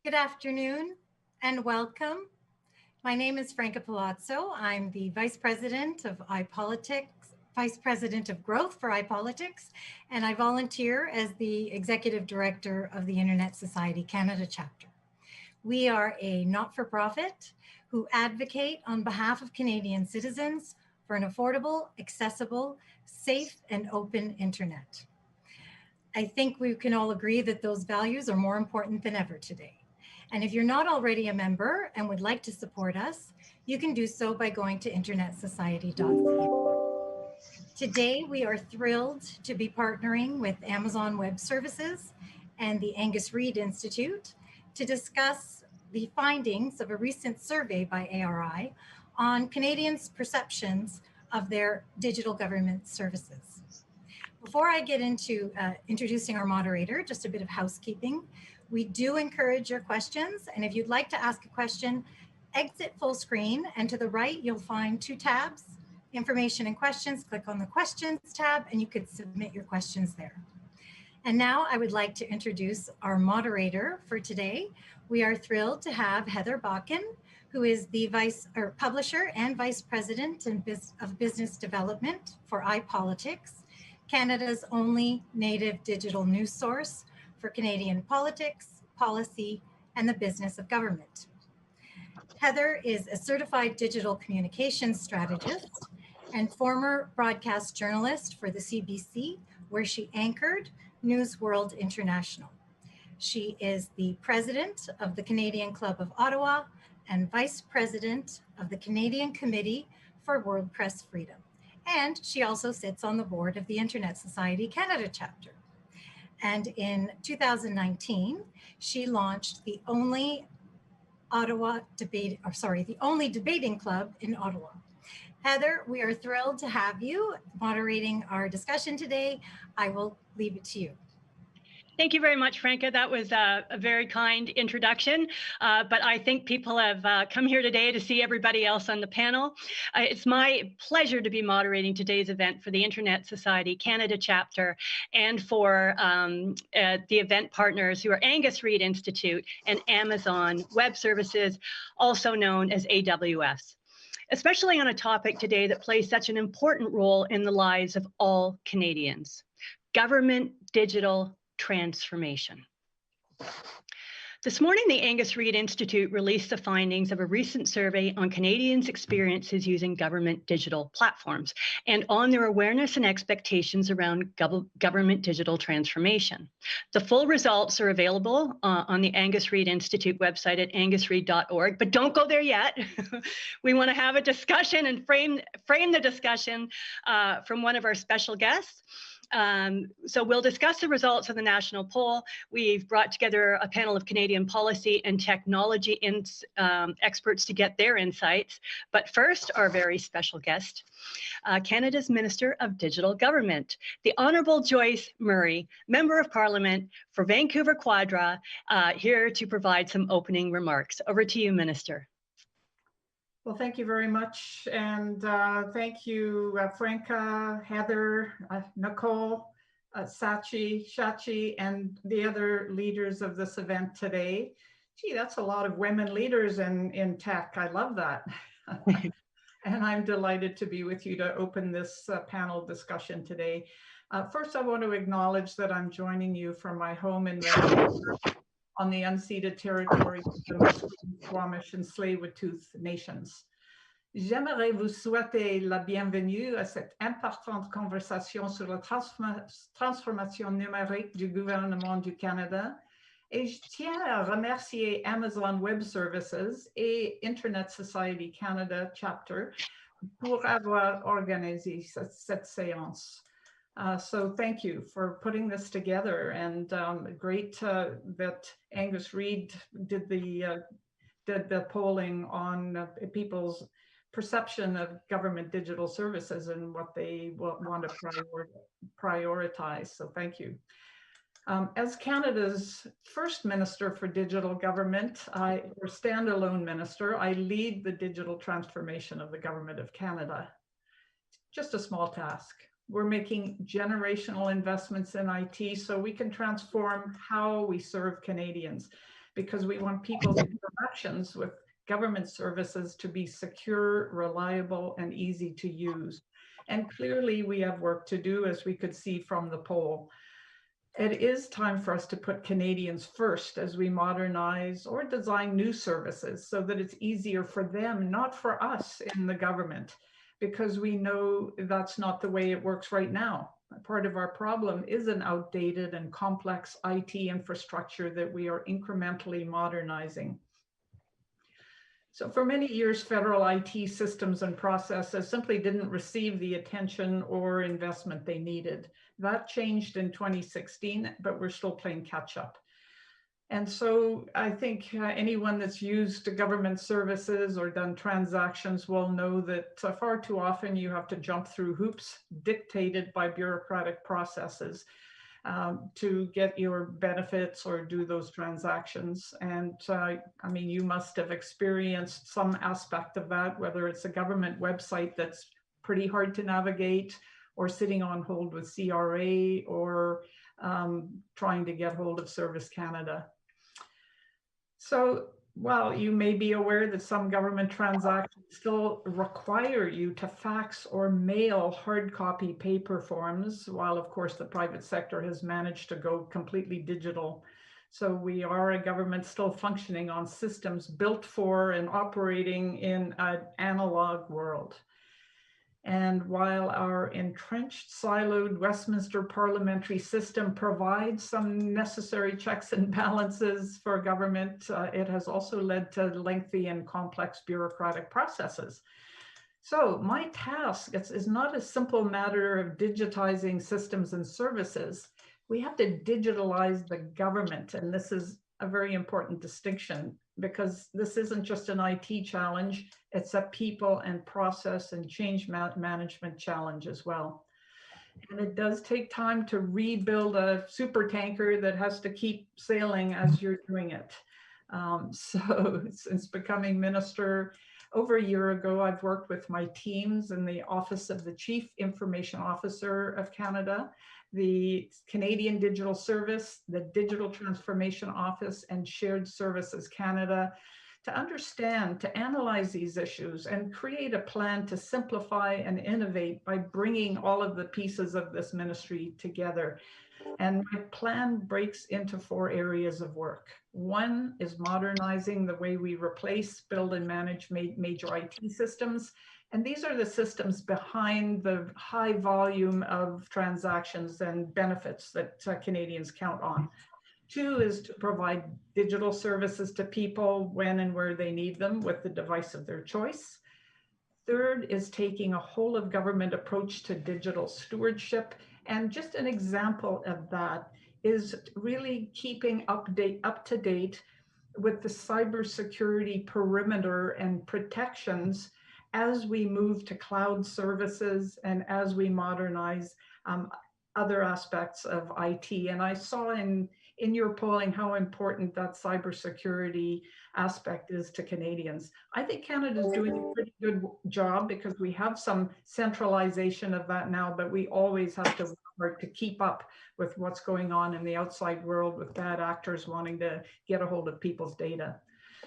Good afternoon and welcome. My name is Franca Palazzo. I'm the Vice President of iPolitics, Vice President of Growth for iPolitics, and I volunteer as the Executive Director of the Internet Society Canada chapter. We are a not-for-profit who advocate on behalf of Canadian citizens for an affordable, accessible, safe, and open internet. I think we can all agree that those values are more important than ever today. And if you're not already a member and would like to support us, you can do so by going to internetsociety.ca. Today, we are thrilled to be partnering with Amazon Web Services and the Angus Reid Institute to discuss the findings of a recent survey by ARI on Canadians' perceptions of their digital government services. Before I get into introducing our moderator, just a bit of housekeeping. We do encourage your questions, and if you'd like to ask a question, exit full screen, and to the right, you'll find two tabs, information and questions. Click on the questions tab, and you can submit your questions there. And now I would like to introduce our moderator for today. We are thrilled to have Heather Bakken, who is the publisher and Vice President of Business Development for iPolitics, Canada's only native digital news source for Canadian politics, policy, and the business of government. Heather is a certified digital communications strategist and former broadcast journalist for the CBC, where she anchored News World International. She is the president of the Canadian Club of Ottawa and vice president of the Canadian Committee for World Press Freedom. And she also sits on the board of the Internet Society Canada chapter. And in 2019, she launched the only debating club in Ottawa. Heather, we are thrilled to have you moderating our discussion today. I will leave it to you. Thank you very much, Franca. That was a very kind introduction, but I think people have come here today to see everybody else on the panel. It's my pleasure to be moderating today's event for the Internet Society Canada chapter and for the event partners who are Angus Reid Institute and Amazon Web Services, also known as AWS. Especially on a topic today that plays such an important role in the lives of all Canadians: government digital transformation. This morning, the Angus Reid Institute released the findings of a recent survey on Canadians' experiences using government digital platforms and on their awareness and expectations around government digital transformation. The full results are available on the Angus Reid Institute website at angusreid.org, but don't go there yet. We want to have a discussion and frame the discussion from one of our special guests. So we'll discuss the results of the national poll. We've brought together a panel of Canadian policy and technology experts to get their insights. But first, our very special guest, Canada's Minister of Digital Government, the Honourable Joyce Murray, Member of Parliament for Vancouver Quadra, here to provide some opening remarks. Over to you, Minister. Well, thank you very much. And thank you, Franca, Heather, Nicole, Shachi, and the other leaders of this event today. Gee, that's a lot of women leaders in tech. I love that. And I'm delighted to be with you to open this panel discussion today. First, I want to acknowledge that I'm joining you from my home in Vancouver on the unceded territory of the Musqueam, Squamish, and Tsleil-Waututh nations. J'aimerais vous souhaiter la bienvenue à cette importante conversation sur la transformation numérique du gouvernement du Canada. Et je tiens à remercier Amazon Web Services et Internet Society Canada chapter pour avoir organisé cette séance. So thank you for putting this together, and great that Angus Reid did the polling on people's perception of government digital services and what they want to prioritize. So thank you. As Canada's first Minister for Digital Government, or standalone minister, I lead the digital transformation of the Government of Canada. Just a small task. We're making generational investments in IT so we can transform how we serve Canadians. because we want people's interactions with government services to be secure, reliable, and easy to use. And clearly we have work to do, as we could see from the poll. It is time for us to put Canadians first as we modernize or design new services so that it's easier for them, not for us in the government, because we know that's not the way it works right now. Part of our problem is an outdated and complex IT infrastructure that we are incrementally modernizing. So for many years, federal IT systems and processes simply didn't receive the attention or investment they needed. That changed in 2016, but we're still playing catch up. And so I think anyone that's used government services or done transactions will know that far too often you have to jump through hoops dictated by bureaucratic processes to get your benefits or do those transactions. And I mean, you must have experienced some aspect of that, whether it's a government website that's pretty hard to navigate, or sitting on hold with CRA, or trying to get hold of Service Canada. So while you may be aware that some government transactions still require you to fax or mail hard copy paper forms, while of course the private sector has managed to go completely digital. So we are a government still functioning on systems built for and operating in an analog world. And while our entrenched, siloed Westminster parliamentary system provides some necessary checks and balances for government, it has also led to lengthy and complex bureaucratic processes. So my task is not a simple matter of digitizing systems and services. We have to digitalize the government, and this is a very important distinction, because this isn't just an IT challenge, it's a people and process and change management challenge as well. And it does take time to rebuild a super tanker that has to keep sailing as you're doing it. So since becoming minister over a year ago, I've worked with my teams in the Office of the Chief Information Officer of Canada, the Canadian Digital Service, the Digital Transformation Office, and Shared Services Canada, to understand, to analyze these issues and create a plan to simplify and innovate by bringing all of the pieces of this ministry together. And my plan breaks into 4 areas of work. One is modernizing the way we replace, build, and manage major IT systems. And these are the systems behind the high volume of transactions and benefits that Canadians count on. 2 is to provide digital services to people when and where they need them with the device of their choice. 3rd is taking a whole of government approach to digital stewardship. And just an example of that is really keeping up to date with the cybersecurity perimeter and protections as we move to cloud services and as we modernize other aspects of IT. And I saw in your polling how important that cybersecurity aspect is to Canadians. I think Canada is doing a pretty good job because we have some centralization of that now, but we always have to work to keep up with what's going on in the outside world with bad actors wanting to get a hold of people's data.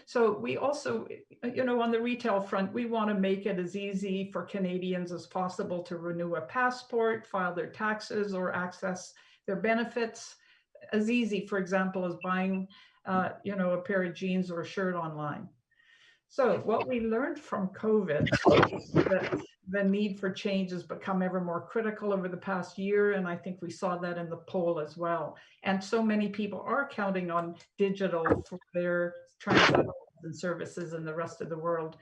So we also, you know, on the retail front, we want to make it as easy for Canadians as possible to renew a passport, file their taxes, or access their benefits. As easy, for example, as buying, you know, a pair of jeans or a shirt online. So what we learned from COVID is that the need for change has become ever more critical over the past year. And I think we saw that in the poll as well. And so many people are counting on digital for their transactions and services in the rest of the world.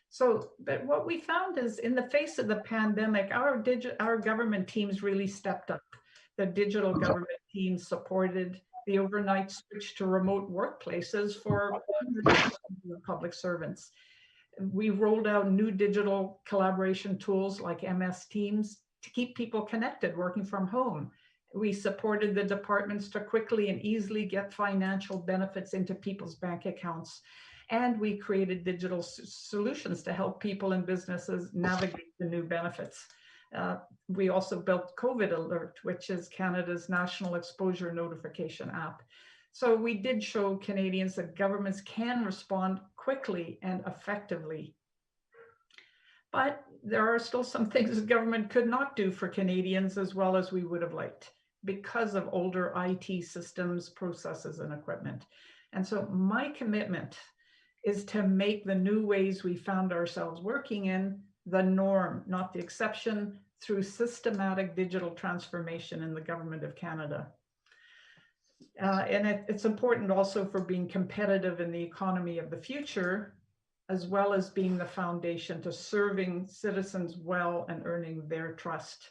So, but what we found is in the face of the pandemic, our government teams really stepped up. The digital government teams supported the overnight switch to remote workplaces for public servants. We rolled out new digital collaboration tools like MS Teams to keep people connected, working from home. We supported the departments to quickly and easily get financial benefits into people's bank accounts. And we created digital solutions to help people and businesses navigate the new benefits. We also built COVID Alert, which is Canada's national exposure notification app. So we did show Canadians that governments can respond quickly and effectively. But there are still some things the government could not do for Canadians as well as we would have liked because of older IT systems, processes, and equipment. And so my commitment is to make the new ways we found ourselves working in the norm, not the exception, through systematic digital transformation in the Government of Canada. And it's important also for being competitive in the economy of the future, as well as being the foundation to serving citizens well and earning their trust.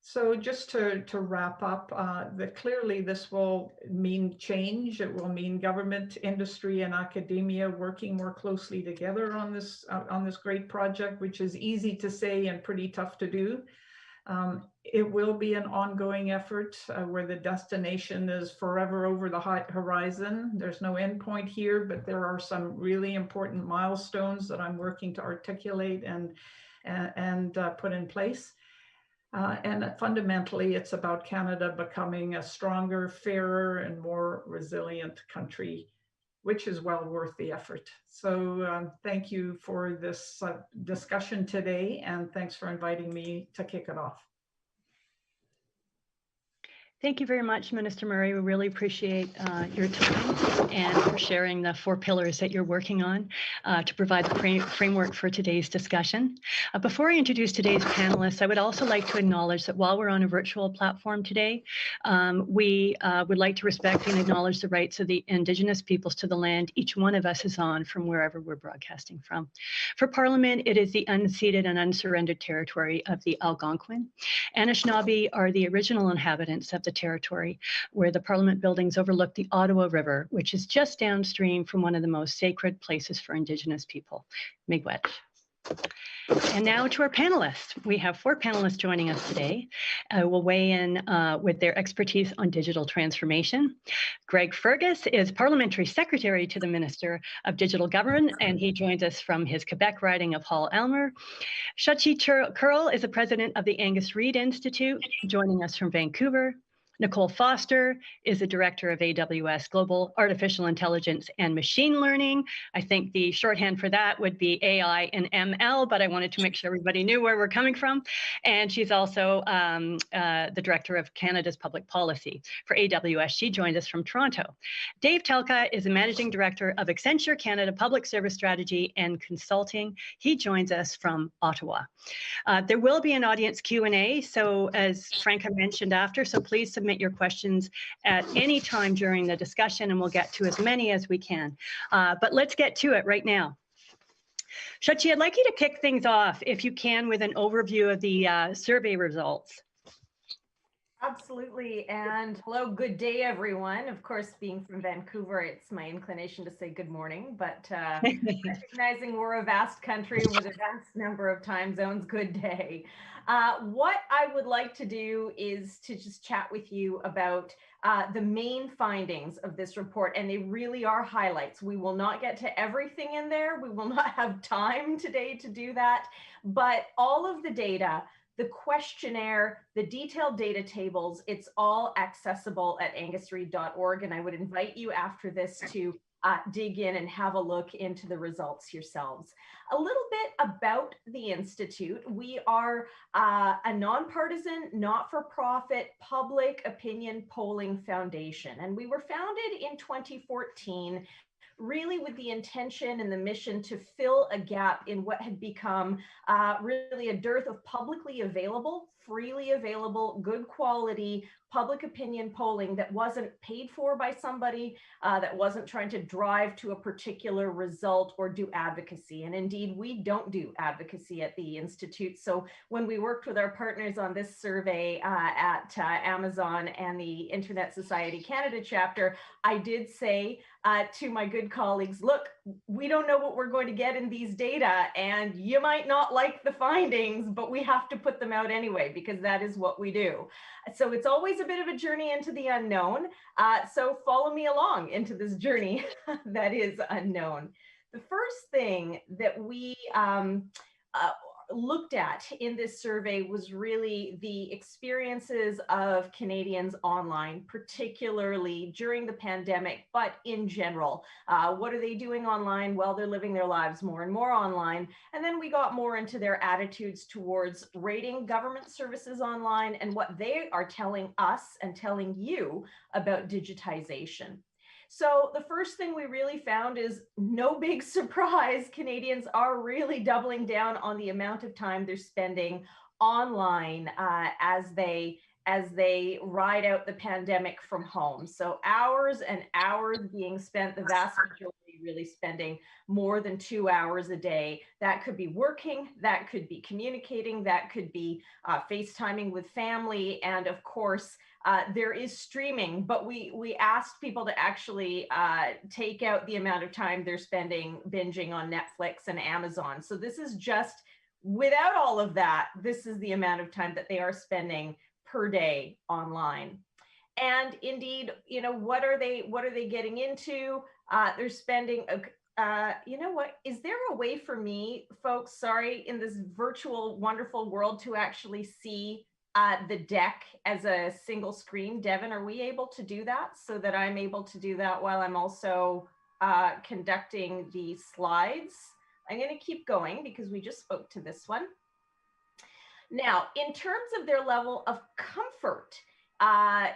So just to wrap up, clearly this will mean change. It will mean government, industry, and academia working more closely together on this great project, which is easy to say and pretty tough to do. It will be an ongoing effort where the destination is forever over the horizon. There's no end point here, but there are some really important milestones that I'm working to articulate and put in place. And fundamentally, it's about Canada becoming a stronger, fairer, and more resilient country, which is well worth the effort. So thank you for this discussion today, and thanks for inviting me to kick it off. Thank you very much, Minister Murray. We really appreciate your time and for sharing the 4 pillars that you're working on to provide the framework for today's discussion. Before I introduce today's panelists, I would also like to acknowledge that while we're on a virtual platform today, we would like to respect and acknowledge the rights of the Indigenous peoples to the land each one of us is on from wherever we're broadcasting from. For Parliament, it is the unceded and unsurrendered territory of the Algonquin. Anishinaabe are the original inhabitants of the territory where the Parliament buildings overlook the Ottawa River, which is just downstream from one of the most sacred places for Indigenous people, Miigwech. And now to our panelists. We have 4 panelists joining us today. Will weigh in with their expertise on digital transformation. Greg Fergus is Parliamentary Secretary to the Minister of Digital Government, and he joins us from his Quebec riding of Hull-Aylmer. Shachi Curl is the President of the Angus Reid Institute, joining us from Vancouver. Nicole Foster is the Director of AWS Global Artificial Intelligence and Machine Learning. I think the shorthand for that would be AI and ML, but I wanted to make sure everybody knew where we're coming from. And she's also the Director of Canada's Public Policy for AWS. She joined us from Toronto. Dave Telka is the Managing Director of Accenture Canada Public Service Strategy and Consulting. He joins us from Ottawa. There will be an audience Q&A, so as Franca mentioned after, so please submit your questions at any time during the discussion and we'll get to as many as we can. But let's get to it right now. Shachi, I'd like you to kick things off, if you can, with an overview of the survey results. Absolutely. And hello, good day, everyone. Of course, being from Vancouver, it's my inclination to say good morning, but recognizing we're a vast country with a vast number of time zones, good day. What I would like to do is to just chat with you about the main findings of this report, and they really are highlights. We will not get to everything in there. We will not have time today to do that, but all of the data, the questionnaire, the detailed data tables, it's all accessible at angusreid.org. And I would invite you after this to dig in and have a look into the results yourselves. A little bit about the Institute. We are a nonpartisan, not-for-profit, public opinion polling foundation. And we were founded in 2014 really with the intention and the mission to fill a gap in what had become really a dearth of publicly available, freely available, good quality public opinion polling that wasn't paid for by somebody, that wasn't trying to drive to a particular result or do advocacy. And indeed, we don't do advocacy at the Institute. So when we worked with our partners on this survey at Amazon and the Internet Society Canada chapter, I did say to my good colleagues, look, we don't know what we're going to get in these data, and you might not like the findings, but we have to put them out anyway, because that is what we do. So it's always a bit of a journey into the unknown. So follow me along into this journey that is unknown. The first thing that we looked at in this survey was really the experiences of Canadians online, particularly during the pandemic, but in general. What are they doing online? Well, they're living their lives more and more online. And then we got more into their attitudes towards rating government services online and what they are telling us and telling you about digitization. So the first thing we really found is no big surprise, Canadians are really doubling down on the amount of time they're spending online as they ride out the pandemic from home. So hours and hours being spent, the vast majority really spending more than 2 hours a day. That could be working, that could be communicating, that could be FaceTiming with family, and of course, there is streaming, but we asked people to actually take out the amount of time they're spending binging on Netflix and Amazon. So this is just, without all of that, this is the amount of time that they are spending per day online. And indeed, you know, what are they getting into? They're spending, you know what, is there a way for me, folks, sorry, in this virtual, wonderful world to actually see the deck as a single screen? Devin, are we able to do that so that I'm able to do that while I'm also conducting the slides? I'm going to keep going because we just spoke to this one. Now, in terms of their level of comfort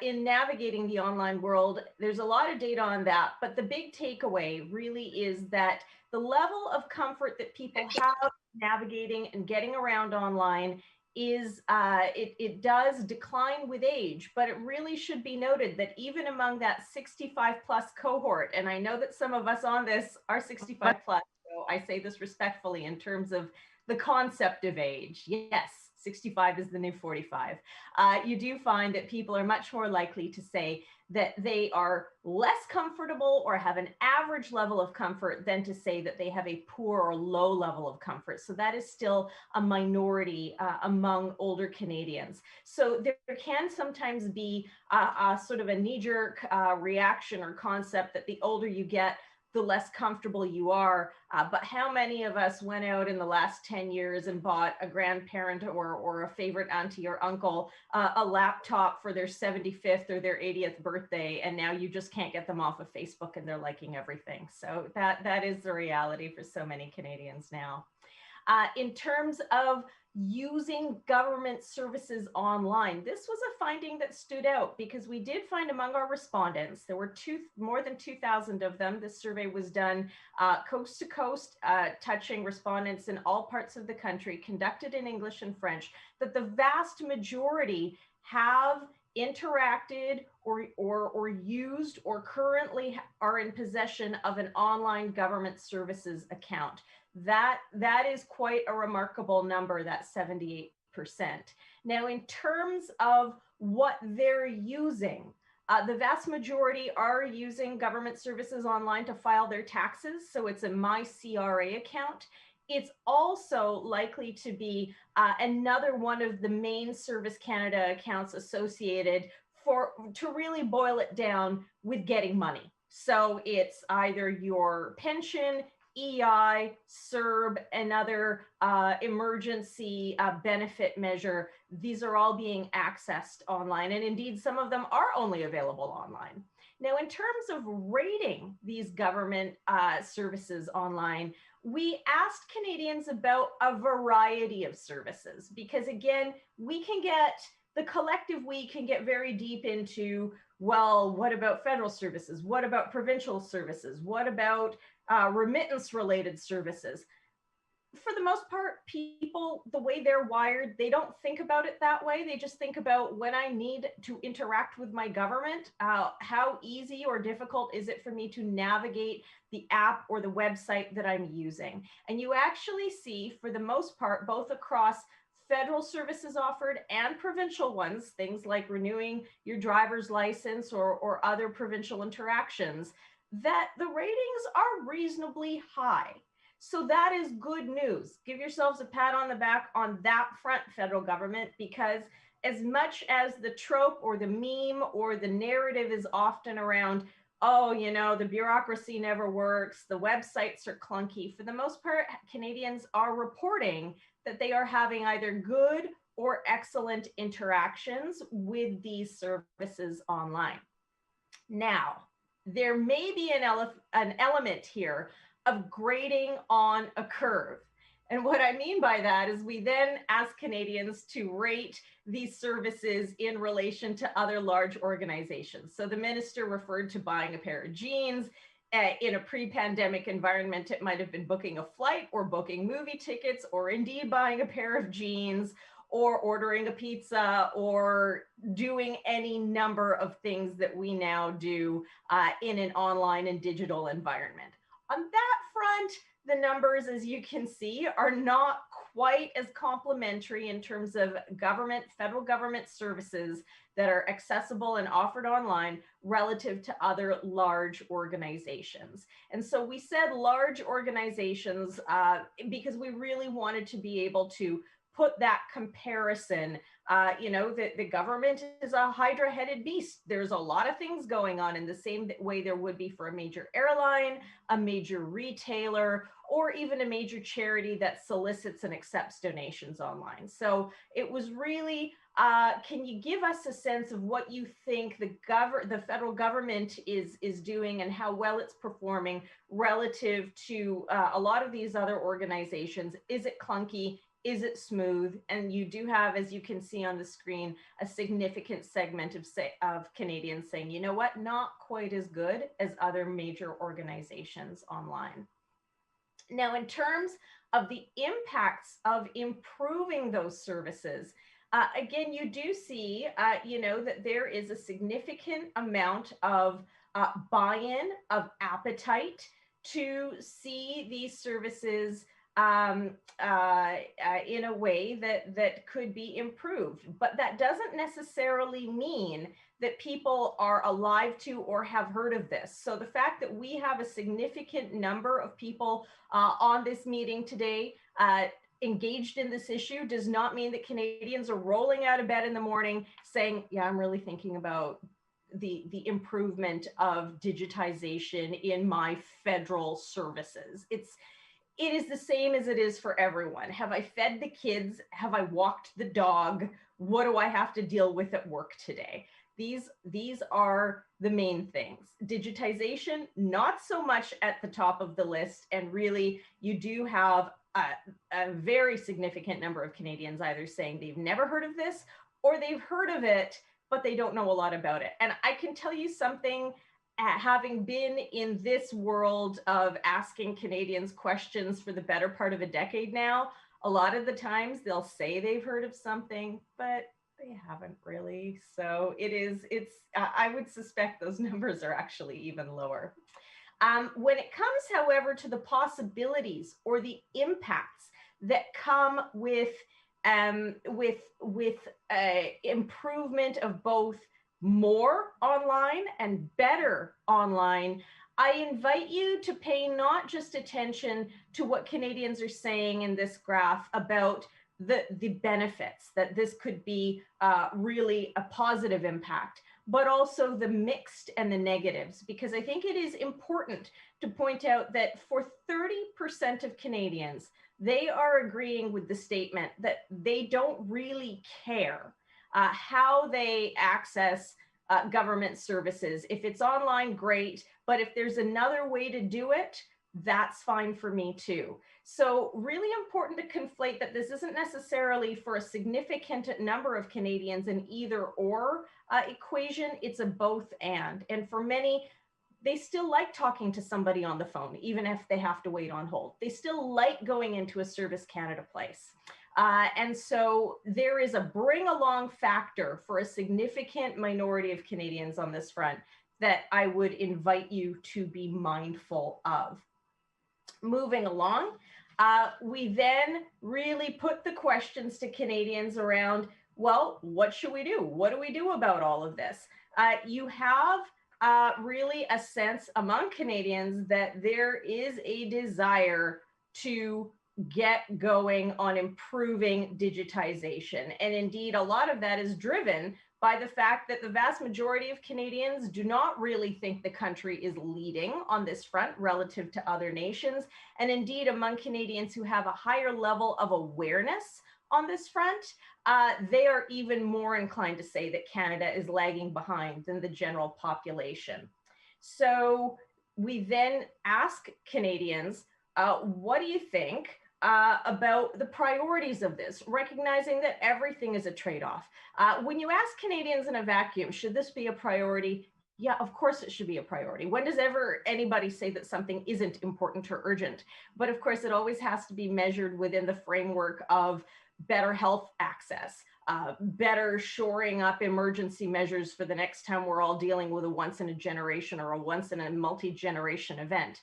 in navigating the online world, there's a lot of data on that, but the big takeaway really is that the level of comfort that people have navigating and getting around online is it does decline with age, but it really should be noted that even among that 65 plus cohort, and I know that some of us on this are 65 plus, so I say this respectfully in terms of the concept of age. Yes, 65 is the new 45. You do find that people are much more likely to say that they are less comfortable or have an average level of comfort than to say that they have a poor or low level of comfort. So that is still a minority among older Canadians. So there can sometimes be a sort of a knee-jerk reaction or concept that the older you get, the less comfortable you are. But how many of us went out in the last 10 years and bought a grandparent or a favorite auntie or uncle a laptop for their 75th or their 80th birthday, and now you just can't get them off of Facebook and they're liking everything. So that is the reality for so many Canadians now. In terms of using government services online, this was a finding that stood out because we did find among our respondents, there were more than 2,000 of them. This survey was done coast to coast, touching respondents in all parts of the country, conducted in English and French, that the vast majority have interacted or used or currently are in possession of an online government services account. That is quite a remarkable number, that 78%. Now, in terms of what they're using, the vast majority are using government services online to file their taxes. So it's a MyCRA account. It's also likely to be another one of the main Service Canada accounts associated to really boil it down with getting money. So it's either your pension, EI, CERB, another emergency benefit measure. These are all being accessed online, and indeed some of them are only available online. Now, in terms of rating these government services online, we asked Canadians about a variety of services because, again, the collective we can get very deep into, well, what about federal services? What about provincial services? What about remittance related services? For the most part, people, the way they're wired, they don't think about it that way. They just think about when I need to interact with my government, how easy or difficult is it for me to navigate the app or the website that I'm using? And you actually see, for the most part, both across federal services offered and provincial ones, things like renewing your driver's license or other provincial interactions, that the ratings are reasonably high. So that is good news. Give yourselves a pat on the back on that front, federal government, because as much as the trope or the meme or the narrative is often around, oh, you know, the bureaucracy never works, the websites are clunky. For the most part, Canadians are reporting that they are having either good or excellent interactions with these services online. Now, there may be an element here of grading on a curve. And what I mean by that is we then ask Canadians to rate these services in relation to other large organizations. So the minister referred to buying a pair of jeans. In a pre-pandemic environment, it might have been booking a flight or booking movie tickets or indeed buying a pair of jeans or ordering a pizza or doing any number of things that we now do in an online and digital environment. On that front, the numbers, as you can see, are not quite as complementary in terms of government, federal government services that are accessible and offered online relative to other large organizations. And so we said large organizations because we really wanted to be able to put that comparison. You know, the government is a hydra-headed beast. There's a lot of things going on in the same way there would be for a major airline, a major retailer, or even a major charity that solicits and accepts donations online. So it was really, can you give us a sense of what you think the federal government is doing and how well it's performing relative to a lot of these other organizations? Is it clunky? Is it smooth? And you do have, as you can see on the screen, a significant segment of Canadians saying, you know what, not quite as good as other major organizations online. Now, in terms of the impacts of improving those services, again, you do see, you know, that there is a significant amount of buy-in, of appetite to see these services in a way that could be improved. But that doesn't necessarily mean that people are alive to or have heard of this. So the fact that we have a significant number of people on this meeting today engaged in this issue does not mean that Canadians are rolling out of bed in the morning saying, yeah, I'm really thinking about the improvement of digitization in my federal services. It is the same as it is for everyone. Have I fed the kids? Have I walked the dog? What do I have to deal with at work today? These are the main things. Digitization, not so much at the top of the list. And really, you do have a very significant number of Canadians either saying they've never heard of this or they've heard of it, but they don't know a lot about it. And I can tell you something, having been in this world of asking Canadians questions for the better part of a decade now, a lot of the times they'll say they've heard of something, but they haven't really. So I would suspect those numbers are actually even lower. When it comes, however, to the possibilities or the impacts that come with improvement of both more online and better online, I invite you to pay not just attention to what Canadians are saying in this graph about the benefits, that this could be really a positive impact, but also the mixed and the negatives, because I think it is important to point out that for 30% of Canadians, they are agreeing with the statement that they don't really care how they access government services. If it's online, great, but if there's another way to do it, that's fine for me too. So really important to conflate that this isn't necessarily for a significant number of Canadians an either or equation, it's a both and. And for many, they still like talking to somebody on the phone, even if they have to wait on hold. They still like going into a Service Canada place. And so there is a bring along factor for a significant minority of Canadians on this front that I would invite you to be mindful of. Moving along, we then really put the questions to Canadians around, well, what should we do? What do we do about all of this? You have really a sense among Canadians that there is a desire to get going on improving digitization. And indeed, a lot of that is driven by the fact that the vast majority of Canadians do not really think the country is leading on this front relative to other nations. And indeed, among Canadians who have a higher level of awareness on this front, they are even more inclined to say that Canada is lagging behind than the general population. So we then ask Canadians, what do you think about the priorities of this, recognizing that everything is a trade-off? When you ask Canadians in a vacuum, should this be a priority? Yeah, of course it should be a priority. When does ever anybody say that something isn't important or urgent? But of course, it always has to be measured within the framework of better health access, better shoring up emergency measures for the next time we're all dealing with a once in a generation or a once in a multi-generation event,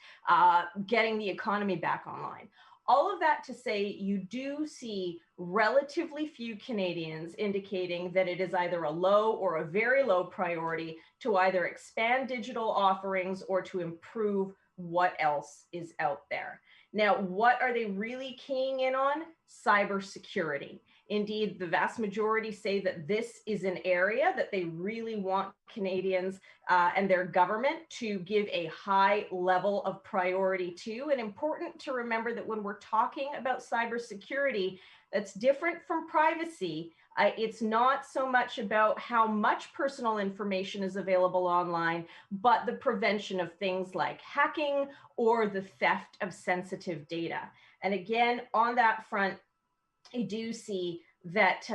getting the economy back online. All of that to say, you do see relatively few Canadians indicating that it is either a low or a very low priority to either expand digital offerings or to improve what else is out there. Now, what are they really keying in on? Cybersecurity. Indeed, the vast majority say that this is an area that they really want Canadians and their government to give a high level of priority to. And important to remember that when we're talking about cybersecurity, that's different from privacy. It's not so much about how much personal information is available online, but the prevention of things like hacking or the theft of sensitive data. And again, on that front, I do see that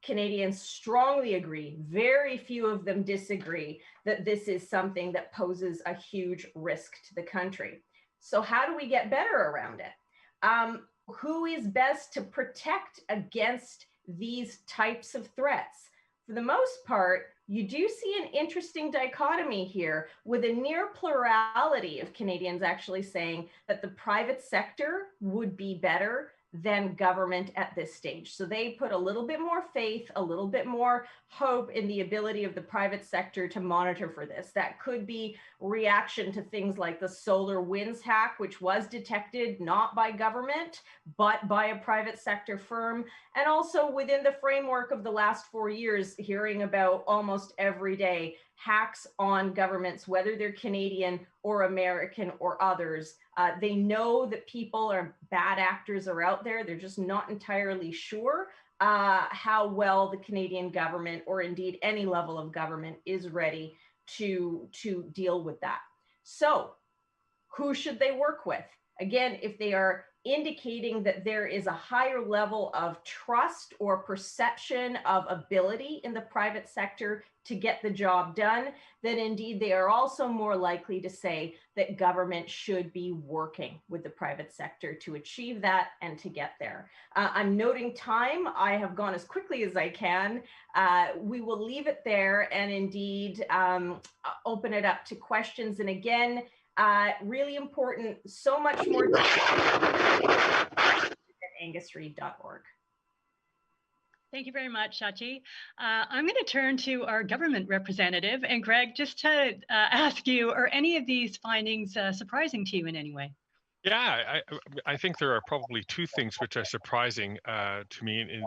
Canadians strongly agree, very few of them disagree, that this is something that poses a huge risk to the country. So how do we get better around it? Who is best to protect against these types of threats? For the most part, you do see an interesting dichotomy here with a near plurality of Canadians actually saying that the private sector would be better than government at this stage. So they put a little bit more faith, a little bit more hope in the ability of the private sector to monitor for this. That could be reaction to things like the SolarWinds hack, which was detected not by government, but by a private sector firm. And also within the framework of the last 4 years, hearing about almost every day hacks on governments, whether they're Canadian or American or others. They know that people or bad actors are out there. They're just not entirely sure how well the Canadian government or indeed any level of government is ready to deal with that. So who should they work with? Again, if they are indicating that there is a higher level of trust or perception of ability in the private sector to get the job done, then indeed they are also more likely to say that government should be working with the private sector to achieve that and to get there. I'm noting time. I have gone as quickly as I can. We will leave it there and indeed open it up to questions. And again, really important, so much more at angusreid.org. Thank you very much, Shachi. I'm going to turn to our government representative. And Greg, just to ask you, are any of these findings surprising to you in any way? Yeah, I think there are probably two things which are surprising to me in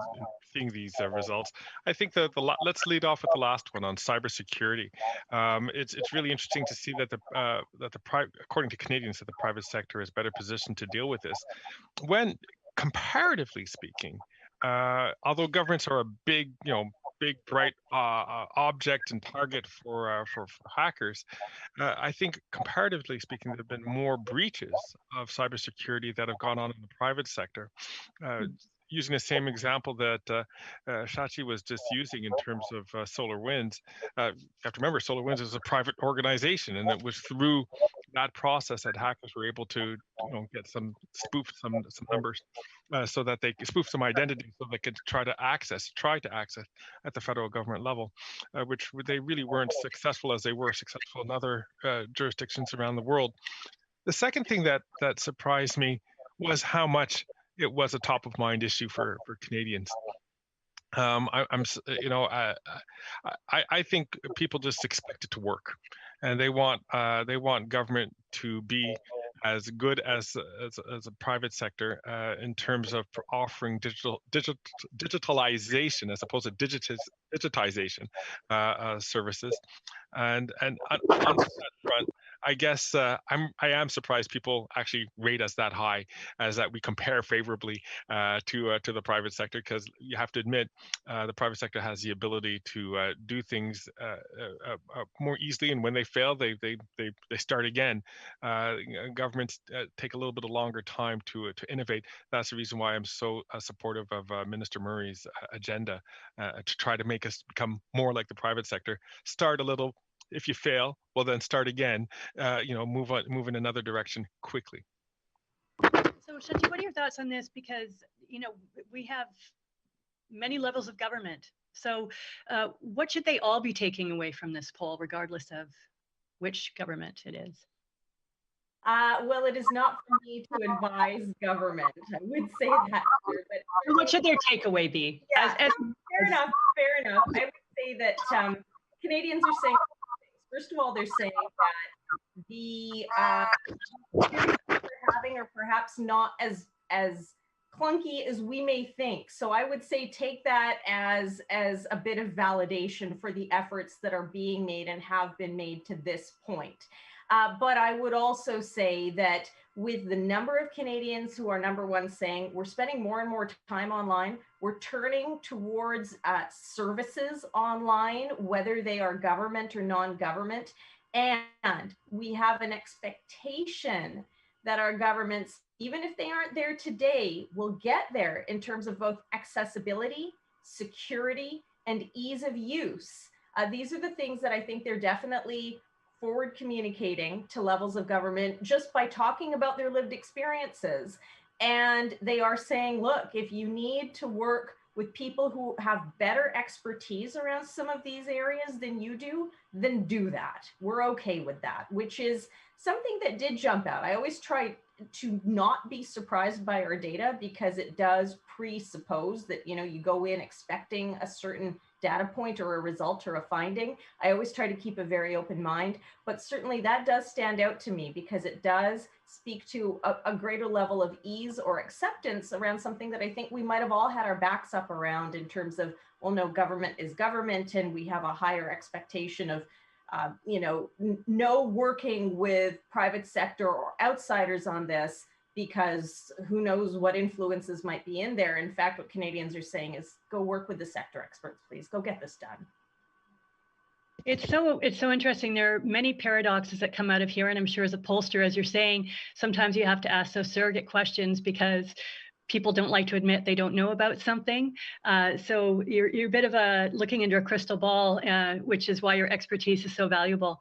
seeing these results. I think that let's lead off with the last one on cybersecurity. It's really interesting to see that according to Canadians, that the private sector is better positioned to deal with this. When comparatively speaking, although governments are a big bright object and target for hackers, I think comparatively speaking, there have been more breaches of cybersecurity that have gone on in the private sector. Using the same example that Shachi was just using in terms of SolarWinds, you have to remember SolarWinds is a private organization, and it was through that process that hackers were able to get spoof some numbers, so that they spoof some identities, so they could try to access at the federal government level, which they really weren't successful as they were successful in other jurisdictions around the world. The second thing that surprised me was how much it was a top of mind issue for Canadians. I think people just expect it to work, and they want government to be as good as a private sector in terms of offering digitalization as opposed to digitization services. And on that front, I guess I am surprised people actually rate us that high, as that we compare favorably to the private sector, because you have to admit the private sector has the ability to do things more easily, and when they fail, they start again. Governments take a little bit of longer time to innovate. That's the reason why I'm so supportive of Minister Murray's agenda to try to make us become more like the private sector. Start a little. If you fail, well, then start again. Move in another direction quickly. So, Shanti, what are your thoughts on this? Because we have many levels of government. So, what should they all be taking away from this poll, regardless of which government it is? Well, it is not for me to advise government. I would say that. But what should their takeaway be? Yeah, fair enough. I would say that Canadians are saying, first of all, they're saying that the experiences they're having are perhaps not as clunky as we may think. So I would say take that as a bit of validation for the efforts that are being made and have been made to this point. But I would also say that with the number of Canadians who are, number one, saying we're spending more and more time online, we're turning towards services online, whether they are government or non-government. And we have an expectation that our governments, even if they aren't there today, will get there in terms of both accessibility, security, and ease of use. These are the things that I think they're definitely forward communicating to levels of government just by talking about their lived experiences. And they are saying, look, if you need to work with people who have better expertise around some of these areas than you do, then do that. We're okay with that, which is something that did jump out. I always try to not be surprised by our data, because it does presuppose that, you go in expecting a certain data point or a result or a finding. I always try to keep a very open mind, but certainly that does stand out to me, because it does speak to a greater level of ease or acceptance around something that I think we might have all had our backs up around, in terms of, well, no, government is government, and we have a higher expectation of no working with private sector or outsiders on this, because who knows what influences might be in there. In fact, what Canadians are saying is, go work with the sector experts, please. Go get this done. It's so interesting. There are many paradoxes that come out of here. And I'm sure as a pollster, as you're saying, sometimes you have to ask those surrogate questions, because people don't like to admit they don't know about something. So you're a bit of looking into a crystal ball, which is why your expertise is so valuable.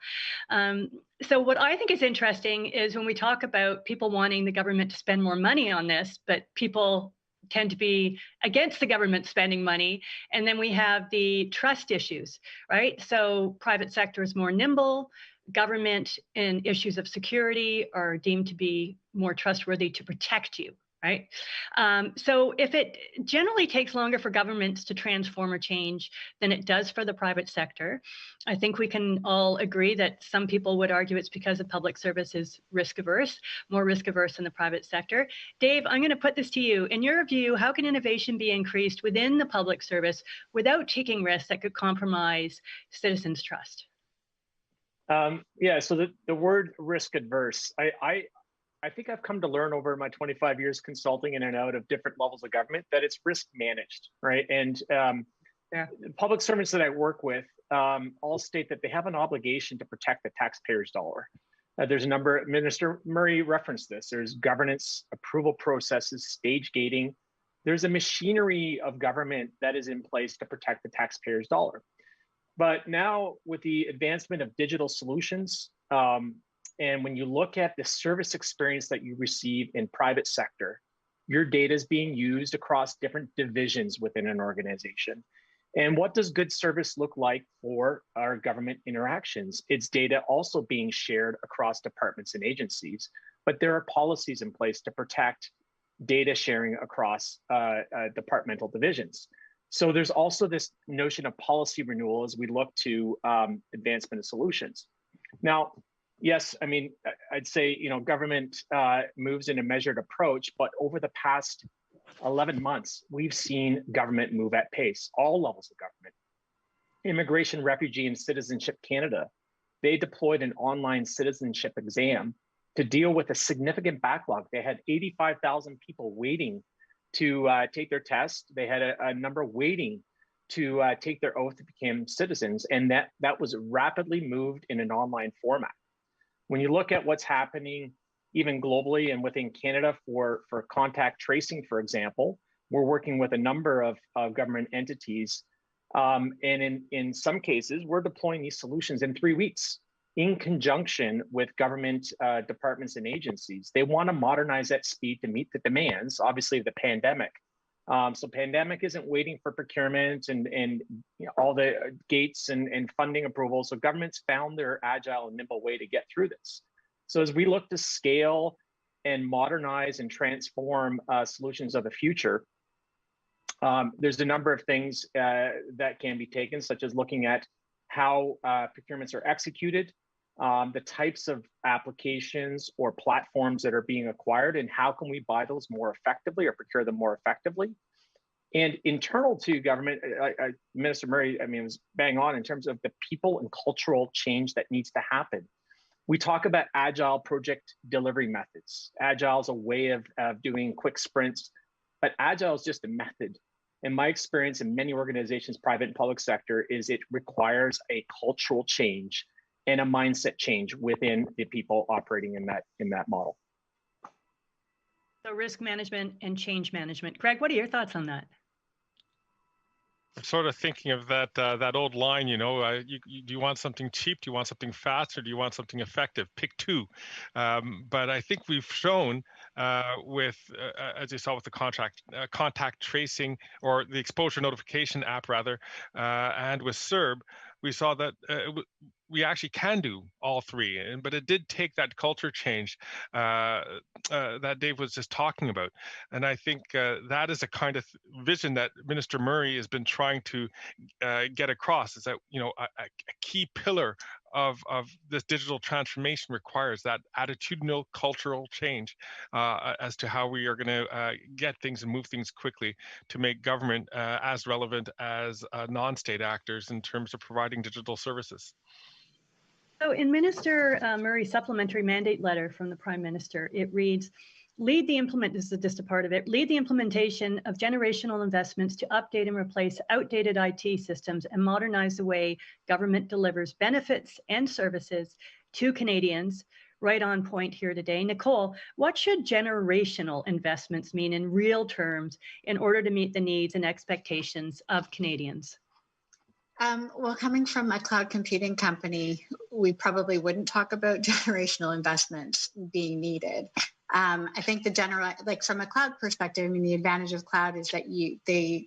So what I think is interesting is when we talk about people wanting the government to spend more money on this, but people tend to be against the government spending money. And then we have the trust issues, right? So private sector is more nimble. Government and issues of security are deemed to be more trustworthy to protect you. Right. So if it generally takes longer for governments to transform or change than it does for the private sector, I think we can all agree that some people would argue it's because the public service is risk averse, more risk averse than the private sector. Dave, I'm going to put this to you. In your view, how can innovation be increased within the public service without taking risks that could compromise citizens' trust? Yeah, so the word risk adverse, I think I've come to learn over my 25 years consulting in and out of different levels of government that it's risk managed, right? And public servants that I work with all state that they have an obligation to protect the taxpayer's dollar. There's a number, Minister Murray referenced this, there's governance, approval processes, stage gating. There's a machinery of government that is in place to protect the taxpayer's dollar. But now with the advancement of digital solutions, and when you look at the service experience that you receive in private sector, your data is being used across different divisions within an organization. And what does good service look like for our government interactions? It's data also being shared across departments and agencies, but there are policies in place to protect data sharing across departmental divisions. So there's also this notion of policy renewal as we look to advancement of solutions. Now, Yes, I mean, I'd say, government moves in a measured approach, but over the past 11 months, we've seen government move at pace, all levels of government. Immigration, Refugee, and Citizenship Canada, they deployed an online citizenship exam to deal with a significant backlog. They had 85,000 people waiting to take their test. They had a number waiting to take their oath to become citizens, and that was rapidly moved in an online format. When you look at what's happening even globally and within Canada for contact tracing, for example, we're working with a number of government entities. And in some cases, we're deploying these solutions in 3 weeks in conjunction with government departments and agencies. They want to modernize at speed to meet the demands, obviously, of the pandemic. So pandemic isn't waiting for procurement and all the gates and funding approvals. So governments found their agile and nimble way to get through this. So as we look to scale and modernize and transform solutions of the future, there's a number of things that can be taken, such as looking at how procurements are executed, the types of applications or platforms that are being acquired, and how can we buy those more effectively or procure them more effectively. And internal to government, Minister Murray, was bang on in terms of the people and cultural change that needs to happen. We talk about agile project delivery methods. Agile is a way of doing quick sprints, but agile is just a method. In my experience in many organizations, private and public sector, is it requires a cultural change and a mindset change within the people operating in that model. So risk management and change management. Greg, what are your thoughts on that? I'm sort of thinking of that old line, do you want something cheap? Do you want something fast? Or do you want something effective? Pick two. But I think we've shown with, as you saw with the contact tracing, or the exposure notification app rather, and with CERB, we saw that we actually can do all three, but it did take that culture change that Dave was just talking about. And I think that is a kind of vision that Minister Murray has been trying to get across, is that, a key pillar of this digital transformation requires that attitudinal cultural change as to how we are going to get things and move things quickly to make government as relevant as non-state actors in terms of providing digital services. So in Minister Murray's supplementary mandate letter from the Prime Minister, it reads, this is just a part of it, lead the implementation of generational investments to update and replace outdated IT systems and modernize the way government delivers benefits and services to Canadians. Right on point here today. Nicole, what should generational investments mean in real terms in order to meet the needs and expectations of Canadians? Well, coming from a cloud computing company, we probably wouldn't talk about generational investments being needed. I think from a cloud perspective, the advantage of cloud is that the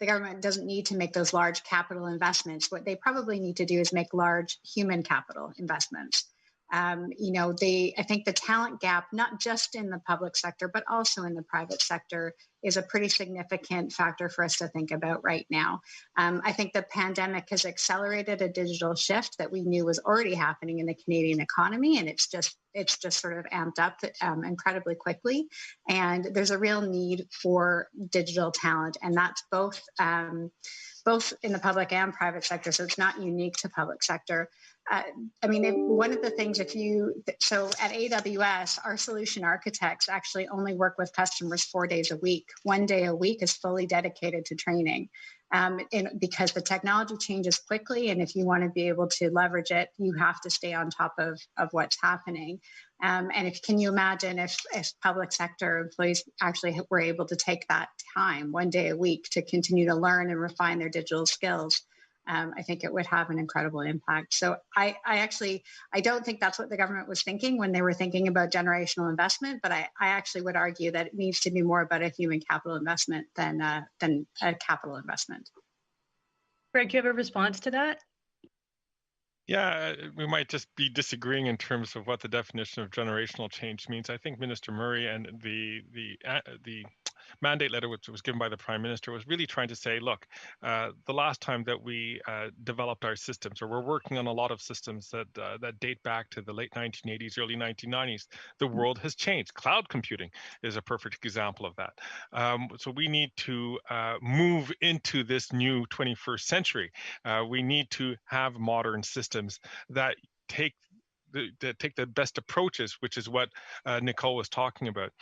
government doesn't need to make those large capital investments. What they probably need to do is make large human capital investments. I think the talent gap, not just in the public sector, but also in the private sector, is a pretty significant factor for us to think about right now. I think the pandemic has accelerated a digital shift that we knew was already happening in the Canadian economy, and it's just sort of amped up incredibly quickly. And there's a real need for digital talent, and that's both in the public and private sector. So it's not unique to public sector. One of the things, so at AWS, our solution architects actually only work with customers 4 days a week. 1 day a week is fully dedicated to training. Because the technology changes quickly, and if you want to be able to leverage it, you have to stay on top of what's happening. And can you imagine if public sector employees actually were able to take that time 1 day a week to continue to learn and refine their digital skills? I think it would have an incredible impact. So I don't think that's what the government was thinking when they were thinking about generational investment, but I actually would argue that it needs to be more about a human capital investment than a capital investment. Greg, do you have a response to that? Yeah, we might just be disagreeing in terms of what the definition of generational change means. I think Minister Murray and the mandate letter, which was given by the Prime Minister, was really trying to say, look, the last time that we developed our systems, or we're working on a lot of systems that date back to the late 1980s, early 1990s, the world has changed. Cloud computing is a perfect example of that. So we need to move into this new 21st century. We need to have modern systems that take the best approaches, which is what Nicole was talking about.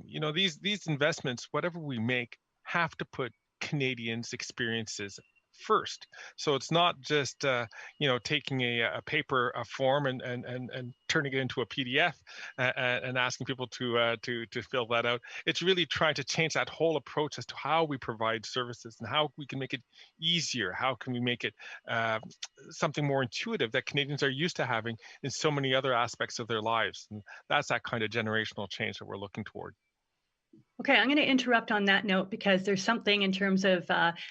You know, these investments, whatever we make, have to put Canadians' experiences first. So it's not just you know, taking a paper, a form, and turning it into a PDF and asking people to fill that out. It's really trying to change that whole approach as to how we provide services and how we can make it easier. How can we make it something more intuitive that Canadians are used to having in so many other aspects of their lives? And that's that kind of generational change that we're looking toward. Okay, I'm going to interrupt on that note because there's something in terms of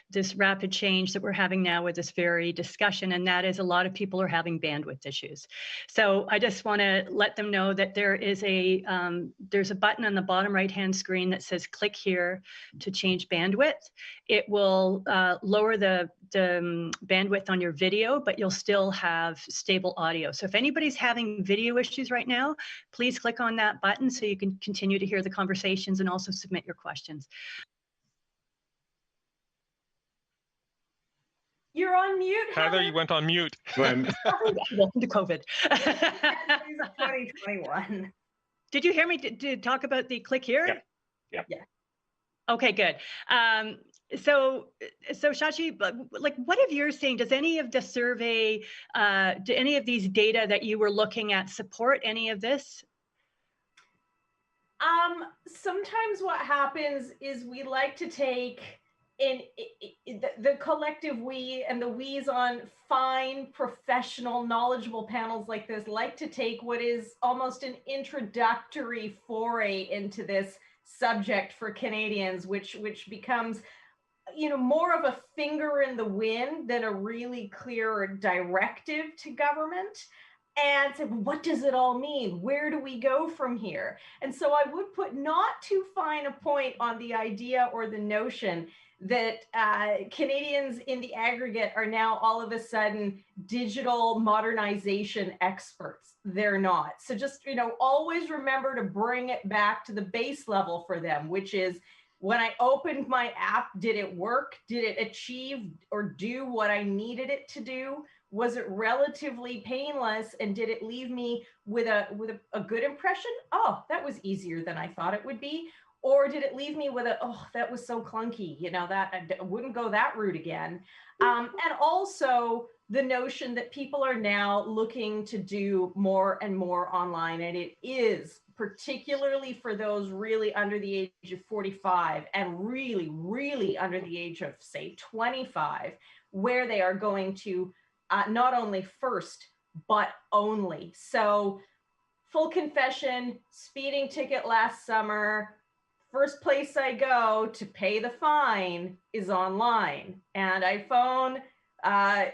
this rapid change that we're having now with this very discussion, and that is a lot of people are having bandwidth issues. So I just want to let them know that there is there's a button on the bottom right-hand screen that says click here to change bandwidth. It will lower the bandwidth on your video, but you'll still have stable audio. So if anybody's having video issues right now, please click on that button so you can continue to hear the conversations and also submit your questions. You're on mute, Heather, you went on mute. Welcome to COVID. 2021. Did you hear me talk about the click here? Yeah. Okay, good. So Shachi, like, what have you seen? Does any of the survey, do any of these data that you were looking at support any of this? Sometimes what happens is we like to take the collective we and the we's on fine, professional, knowledgeable panels like this like to take what is almost an introductory foray into this subject for Canadians, which becomes, you know, more of a finger in the wind than a really clear directive to government. And say, what does it all mean? Where do we go from here? And so I would put not too fine a point on the idea or the notion that Canadians in the aggregate are now all of a sudden digital modernization experts. They're not. So just, you know, always remember to bring it back to the base level for them, which is, when I opened my app, did it work? Did it achieve or do what I needed it to do? Was it relatively painless, and did it leave me with a good impression? Oh, that was easier than I thought it would be. Or did it leave me with oh, that was so clunky, you know, that I wouldn't go that route again. And also the notion that people are now looking to do more and more online, and it is particularly for those really under the age of 45 and really, really under the age of, say, 25, where they are going to not only first, but only. So full confession, speeding ticket last summer, first place I go to pay the fine is online. And I phone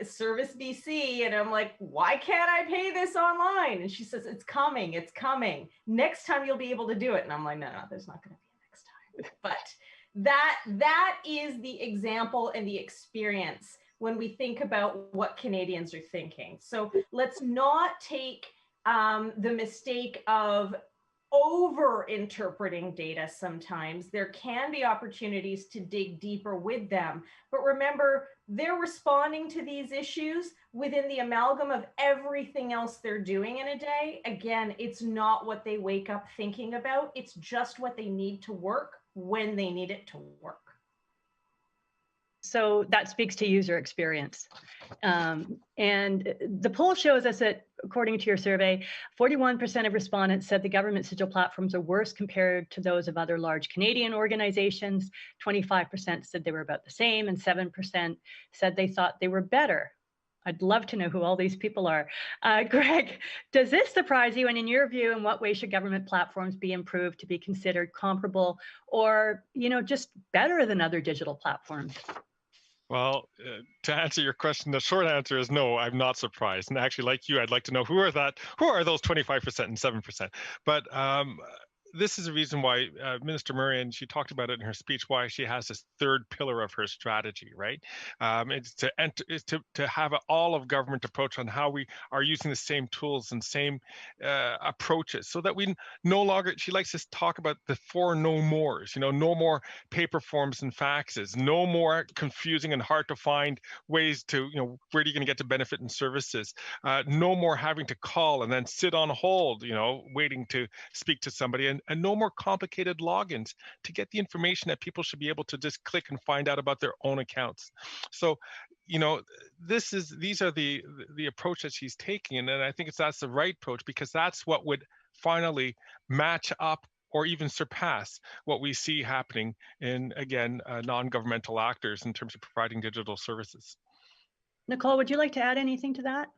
Service BC and I'm like, why can't I pay this online? And she says, it's coming, it's coming. Next time you'll be able to do it. And I'm like, no, there's not going to be a next time. But that is the example and the experience when we think about what Canadians are thinking. So let's not take the mistake of over-interpreting data sometimes. There can be opportunities to dig deeper with them. But remember, they're responding to these issues within the amalgam of everything else they're doing in a day. Again, it's not what they wake up thinking about. It's just what they need to work when they need it to work. So that speaks to user experience. And the poll shows us that, according to your survey, 41% of respondents said the government's digital platforms are worse compared to those of other large Canadian organizations. 25% said they were about the same, and 7% said they thought they were better. I'd love to know who all these people are. Greg, does this surprise you? And in your view, in what way should government platforms be improved to be considered comparable or, you know, just better than other digital platforms? Well, to answer your question, the short answer is no, I'm not surprised. And actually, like you, I'd like to know who are those 25% and 7%. But this is a reason why Minister Murray, and she talked about it in her speech, why she has this third pillar of her strategy, right? It's to have an all of government approach on how we are using the same tools and same approaches, so that we no longer, she likes to talk about the four no mores, no more paper forms and faxes, no more confusing and hard to find ways to, where are you going to get to benefit and services, no more having to call and then sit on hold, waiting to speak to somebody, and no more complicated logins to get the information that people should be able to just click and find out about their own accounts. So, these are the approach that she's taking, and I think that's the right approach, because that's what would finally match up or even surpass what we see happening in, again, non-governmental actors in terms of providing digital services. Nicole, would you like to add anything to that?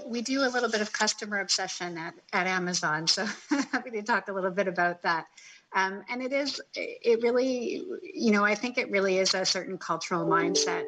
We do a little bit of customer obsession at Amazon, so happy to talk a little bit about that. And it really, I think it really is a certain cultural mindset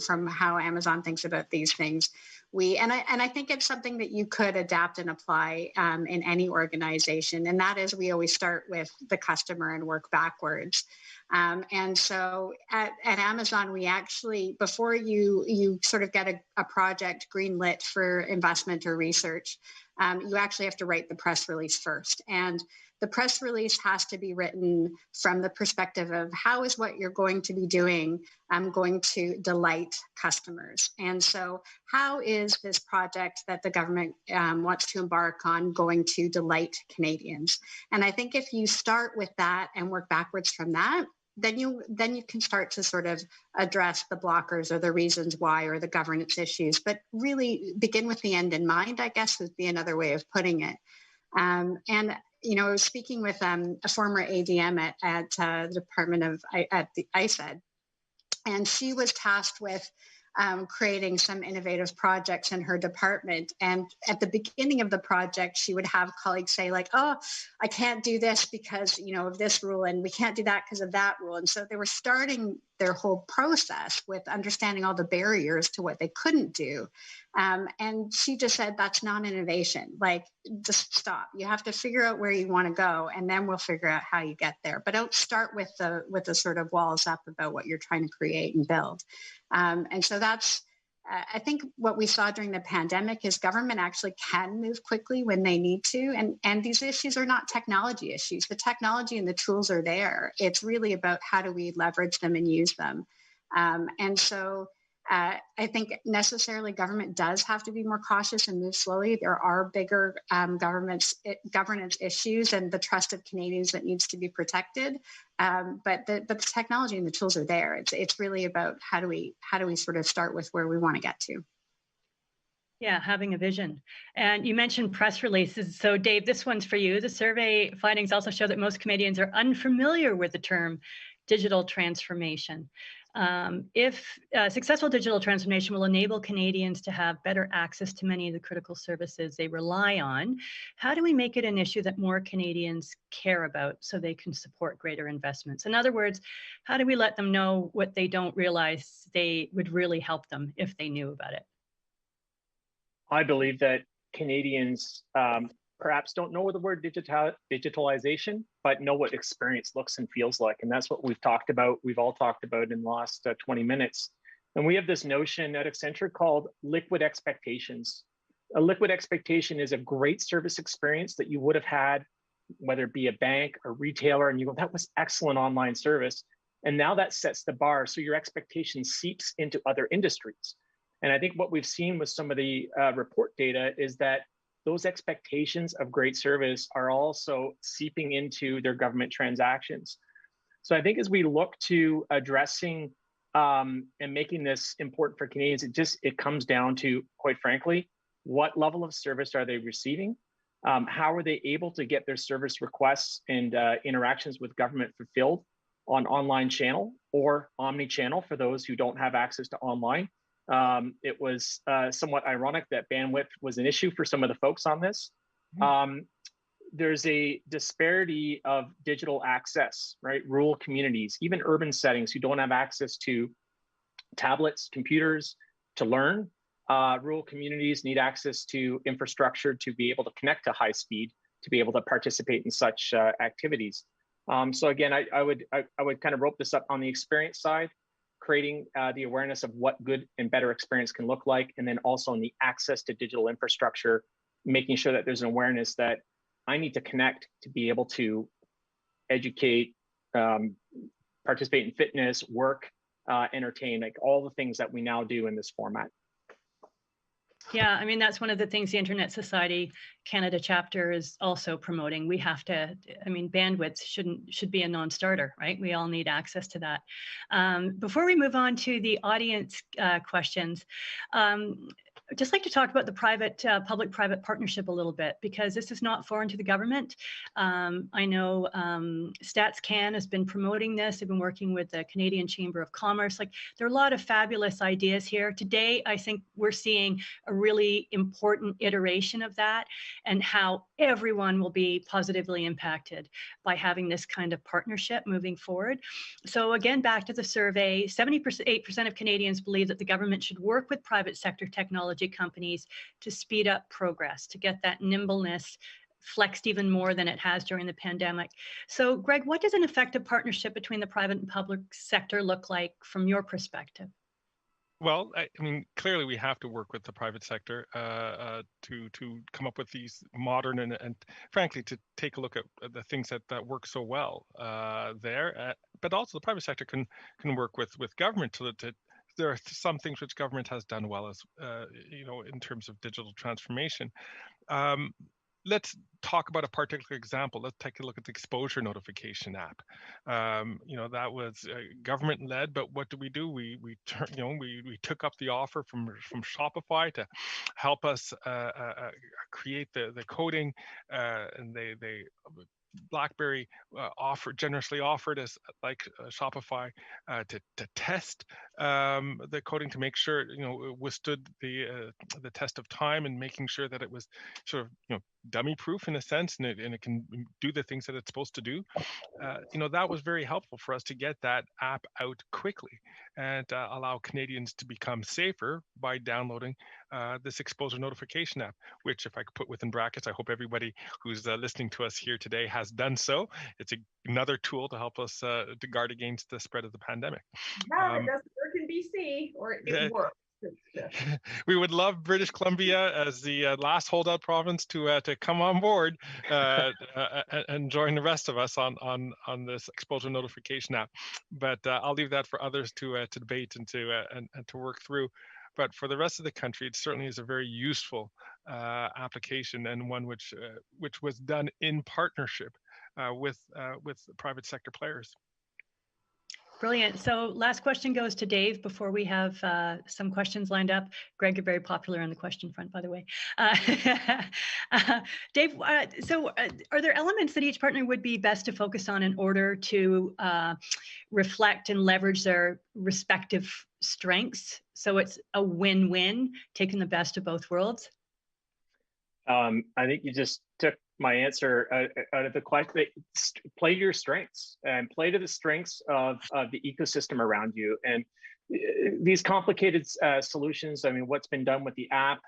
from how Amazon thinks about these things. I think it's something that you could adapt and apply in any organization. And that is, we always start with the customer and work backwards. And so at Amazon, we actually, before you sort of get a project greenlit for investment or research, you actually have to write the press release first. And the press release has to be written from the perspective of how is what you're going to be doing going to delight customers. And so how is this project that the government wants to embark on going to delight Canadians? And I think if you start with that and work backwards from that, then you can start to sort of address the blockers or the reasons why or the governance issues, but really begin with the end in mind, I guess would be another way of putting it. I was speaking with a former ADM at the Department of at the ISED, and she was tasked with creating some innovative projects in her department. And at the beginning of the project, she would have colleagues say like, oh, I can't do this because, of this rule, and we can't do that because of that rule. And so they were starting their whole process with understanding all the barriers to what they couldn't do. And she just said, that's not innovation. Like, just stop. You have to figure out where you want to go, and then we'll figure out how you get there. But don't start with the sort of walls up about what you're trying to create and build. And so that's, I think what we saw during the pandemic is government actually can move quickly when they need to. And these issues are not technology issues. The technology and the tools are there. It's really about how do we leverage them and use them. And so I think necessarily government does have to be more cautious and move slowly. There are bigger governance issues and the trust of Canadians that needs to be protected. But the technology and the tools are there. It's really about how do we sort of start with where we want to get to. Yeah, having a vision. And you mentioned press releases. So Dave, this one's for you. The survey findings also show that most Canadians are unfamiliar with the term digital transformation. If successful digital transformation will enable Canadians to have better access to many of the critical services they rely on, how do we make it an issue that more Canadians care about so they can support greater investments? In other words, how do we let them know what they don't realize they would really help them if they knew about it? I believe that Canadians perhaps don't know the word digitalization, but know what experience looks and feels like. And that's what we've all talked about in the last 20 minutes. And we have this notion at Accenture called liquid expectations. A liquid expectation is a great service experience that you would have had, whether it be a bank or retailer, and you go, that was excellent online service. And now that sets the bar. So your expectation seeps into other industries. And I think what we've seen with some of the report data is that those expectations of great service are also seeping into their government transactions. So I think as we look to addressing and making this important for Canadians, it comes down to, quite frankly, what level of service are they receiving? How are they able to get their service requests and interactions with government fulfilled on online channel or omni-channel for those who don't have access to online? It was somewhat ironic that bandwidth was an issue for some of the folks on this. There's a disparity of digital access, right? Rural communities, even urban settings who don't have access to tablets, computers to learn. Rural communities need access to infrastructure to be able to connect to high speed to be able to participate in such activities. So again, I would kind of rope this up on the experience side, creating the awareness of what good and better experience can look like, and then also on the access to digital infrastructure, making sure that there's an awareness that I need to connect to be able to educate, participate in fitness, work, entertain, like all the things that we now do in this format. Yeah, I mean, that's one of the things the Internet Society Canada chapter is also promoting. We have to, I mean, bandwidth should be a non-starter, right? We all need access to that. Before we move on to the audience questions, I'd just like to talk about the public-private partnership a little bit, because this is not foreign to the government. I know StatsCan has been promoting this. They've been working with the Canadian Chamber of Commerce. Like, there are a lot of fabulous ideas here. Today, I think we're seeing a really important iteration of that, and how everyone will be positively impacted by having this kind of partnership moving forward. So again, back to the survey, 78% of Canadians believe that the government should work with private sector technology companies to speed up progress, to get that nimbleness flexed even more than it has during the pandemic. So Greg, what does an effective partnership between the private and public sector look like from your perspective? Well, I mean, clearly we have to work with the private sector to come up with these modern and frankly, to take a look at the things that work so well there. But also the private sector can work with government to there are some things which government has done well, as you know, in terms of digital transformation. Let's talk about a particular example. Let's take a look at the exposure notification app. You know, that was government led, but what do? We took up the offer from Shopify to help us create the coding, and they BlackBerry generously offered us, like Shopify, to test the coding to make sure, you know, it withstood the test of time, and making sure that it was sort of, you know, dummy proof in a sense, and it can do the things that it's supposed to do. You know, that was very helpful for us to get that app out quickly and allow Canadians to become safer by downloading this exposure notification app, which, if I could put within brackets, I hope everybody who's listening to us here today has done so. It's another tool to help us to guard against the spread of the pandemic. Yeah, it doesn't work in BC, or it works. We would love British Columbia as the last holdout province to come on board and join the rest of us on this exposure notification app. But I'll leave that for others to debate and to work through. But for the rest of the country, it certainly is a very useful application, and one which was done in partnership with private sector players. Brilliant. So last question goes to Dave before we have some questions lined up. Greg, you're very popular on the question front, by the way. Dave, so are there elements that each partner would be best to focus on in order to reflect and leverage their respective strengths, so it's a win-win, taking the best of both worlds? I think you just took my answer out of the question. Play to your strengths, and play to the strengths of the ecosystem around you. And these complicated solutions, I mean, what's been done with the app,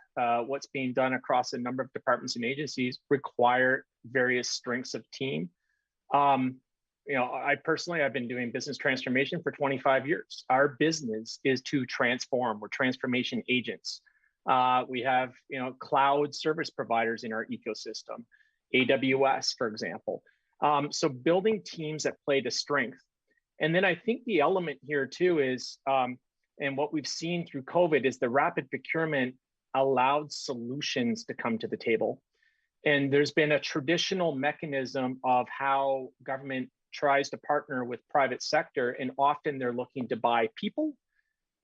what's being done across a number of departments and agencies, require various strengths of team. You know, I've been doing business transformation for 25 years. Our business is to transform. We're transformation agents. We have, you know, cloud service providers in our ecosystem, AWS, for example. So building teams that play to strength. And then I think the element here too is, and what we've seen through COVID, is the rapid procurement allowed solutions to come to the table. And there's been a traditional mechanism of how government tries to partner with private sector, and often they're looking to buy people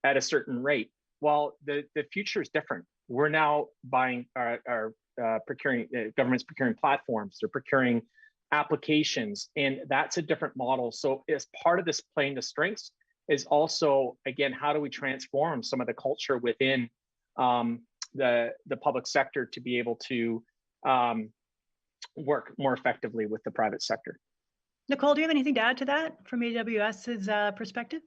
at a certain rate. Well, the future is different. We're now buying procuring, government's procuring platforms, they're procuring applications, and that's a different model. So as part of this playing to strengths is also, again, how do we transform some of the culture within the public sector to be able to work more effectively with the private sector? Nicole, do you have anything to add to that from AWS's perspective?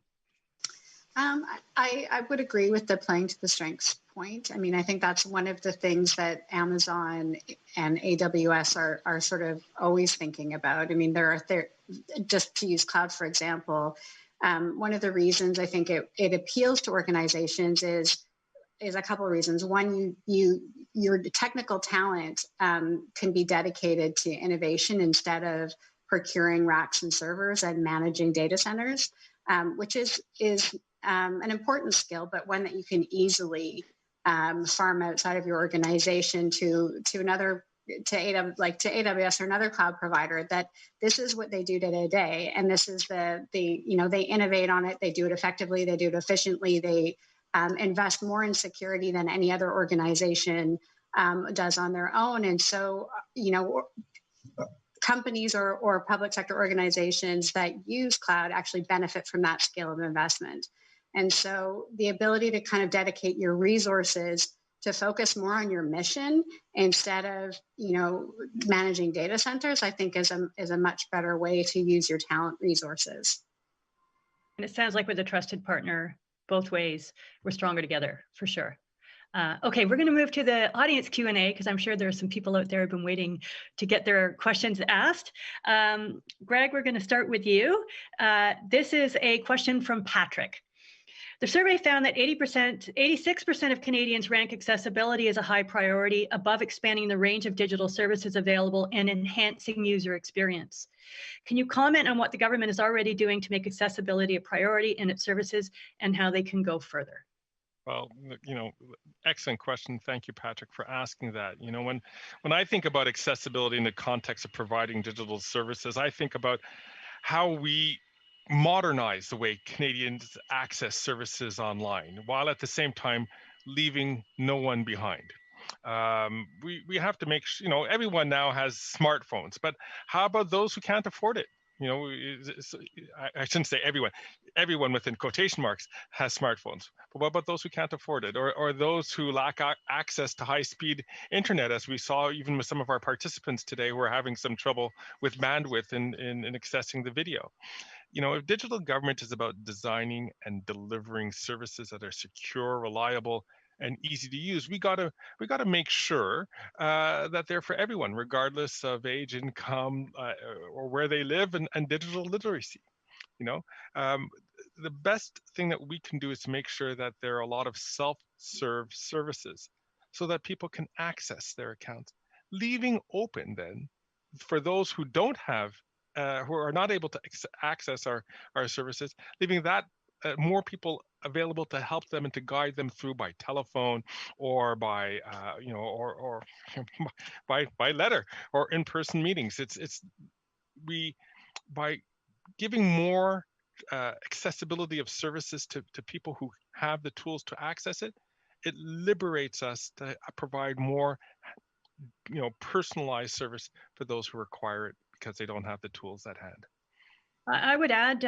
I would agree with the playing to the strengths point. I mean, I think that's one of the things that Amazon and AWS are sort of always thinking about. I mean, just to use cloud, for example, one of the reasons I think it appeals to organizations is a couple of reasons. One, your technical talent can be dedicated to innovation instead of procuring racks and servers and managing data centers, which is an important skill, but one that you can easily farm outside of your organization to AWS or another cloud provider. That this is what they do day to day, and this is they innovate on it, they do it effectively, they do it efficiently, they invest more in security than any other organization does on their own. And so, companies or public sector organizations that use cloud actually benefit from that scale of investment. And so the ability to kind of dedicate your resources to focus more on your mission instead of, managing data centers, I think is a much better way to use your talent resources. And it sounds like with a trusted partner, both ways, we're stronger together, for sure. Okay, we're going to move to the audience Q&A because I'm sure there are some people out there who've been waiting to get their questions asked. Greg, we're going to start with you. This is a question from Patrick. The survey found that 86% of Canadians rank accessibility as a high priority above expanding the range of digital services available and enhancing user experience. Can you comment on what the government is already doing to make accessibility a priority in its services and how they can go further? Well, excellent question. Thank you, Patrick, for asking that. When I think about accessibility in the context of providing digital services, I think about how we modernize the way Canadians access services online, while at the same time leaving no one behind. We have to make sure, everyone now has smartphones, but how about those who can't afford it? I shouldn't say everyone within quotation marks has smartphones, but what about those who can't afford it, or those who lack access to high-speed internet, as we saw even with some of our participants today who are having some trouble with bandwidth in accessing the video. If digital government is about designing and delivering services that are secure, reliable, and easy to use, we gotta make sure that they're for everyone, regardless of age, income, or where they live, and digital literacy. The best thing that we can do is to make sure that there are a lot of self-serve services so that people can access their accounts, leaving open then for those who don't have, who are not able to access our services, leaving that more people available to help them and to guide them through by telephone or by or by letter or in-person meetings. By giving more accessibility of services to people who have the tools to access it, it liberates us to provide more personalized service for those who require it because they don't have the tools at hand. I would add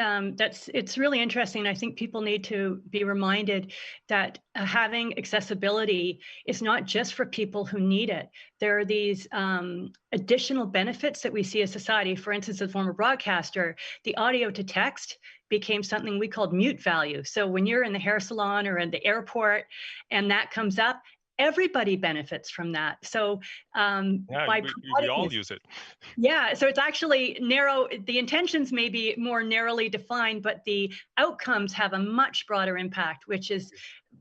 it's really interesting. I think people need to be reminded that having accessibility is not just for people who need it. There are these additional benefits that we see as society. For instance, as a former broadcaster, the audio to text became something we called mute value. So when you're in the hair salon or in the airport and that comes up, everybody benefits from that. So we all use it. Yeah, so it's actually narrow. The intentions may be more narrowly defined, but the outcomes have a much broader impact, which is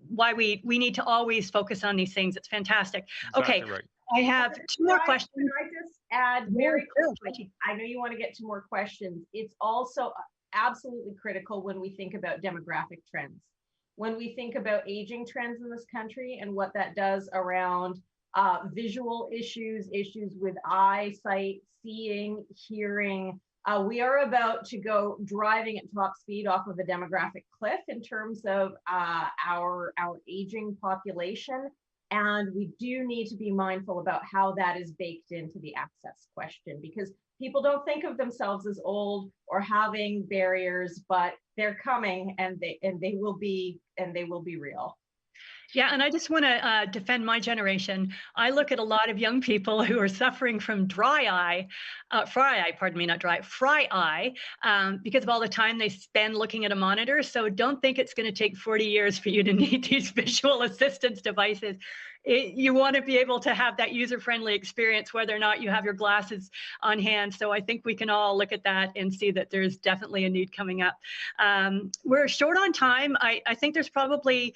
why we need to always focus on these things. It's fantastic. Exactly okay, right. I have two more questions. Can I just add very quickly? I know you want to get to more questions. It's also absolutely critical when we think about demographic trends. When we think about aging trends in this country and what that does around visual issues with eyesight, seeing, hearing, we are about to go driving at top speed off of a demographic cliff in terms of our aging population. And we do need to be mindful about how that is baked into the access question, because people don't think of themselves as old or having barriers, but they're coming and they will be real. Yeah, and I just want to defend my generation. I look at a lot of young people who are suffering from fry eye, pardon me, not dry, fry eye, because of all the time they spend looking at a monitor. So don't think it's going to take 40 years for you to need these visual assistance devices. You want to be able to have that user-friendly experience, whether or not you have your glasses on hand. So I think we can all look at that and see that there's definitely a need coming up. We're short on time. I think there's probably,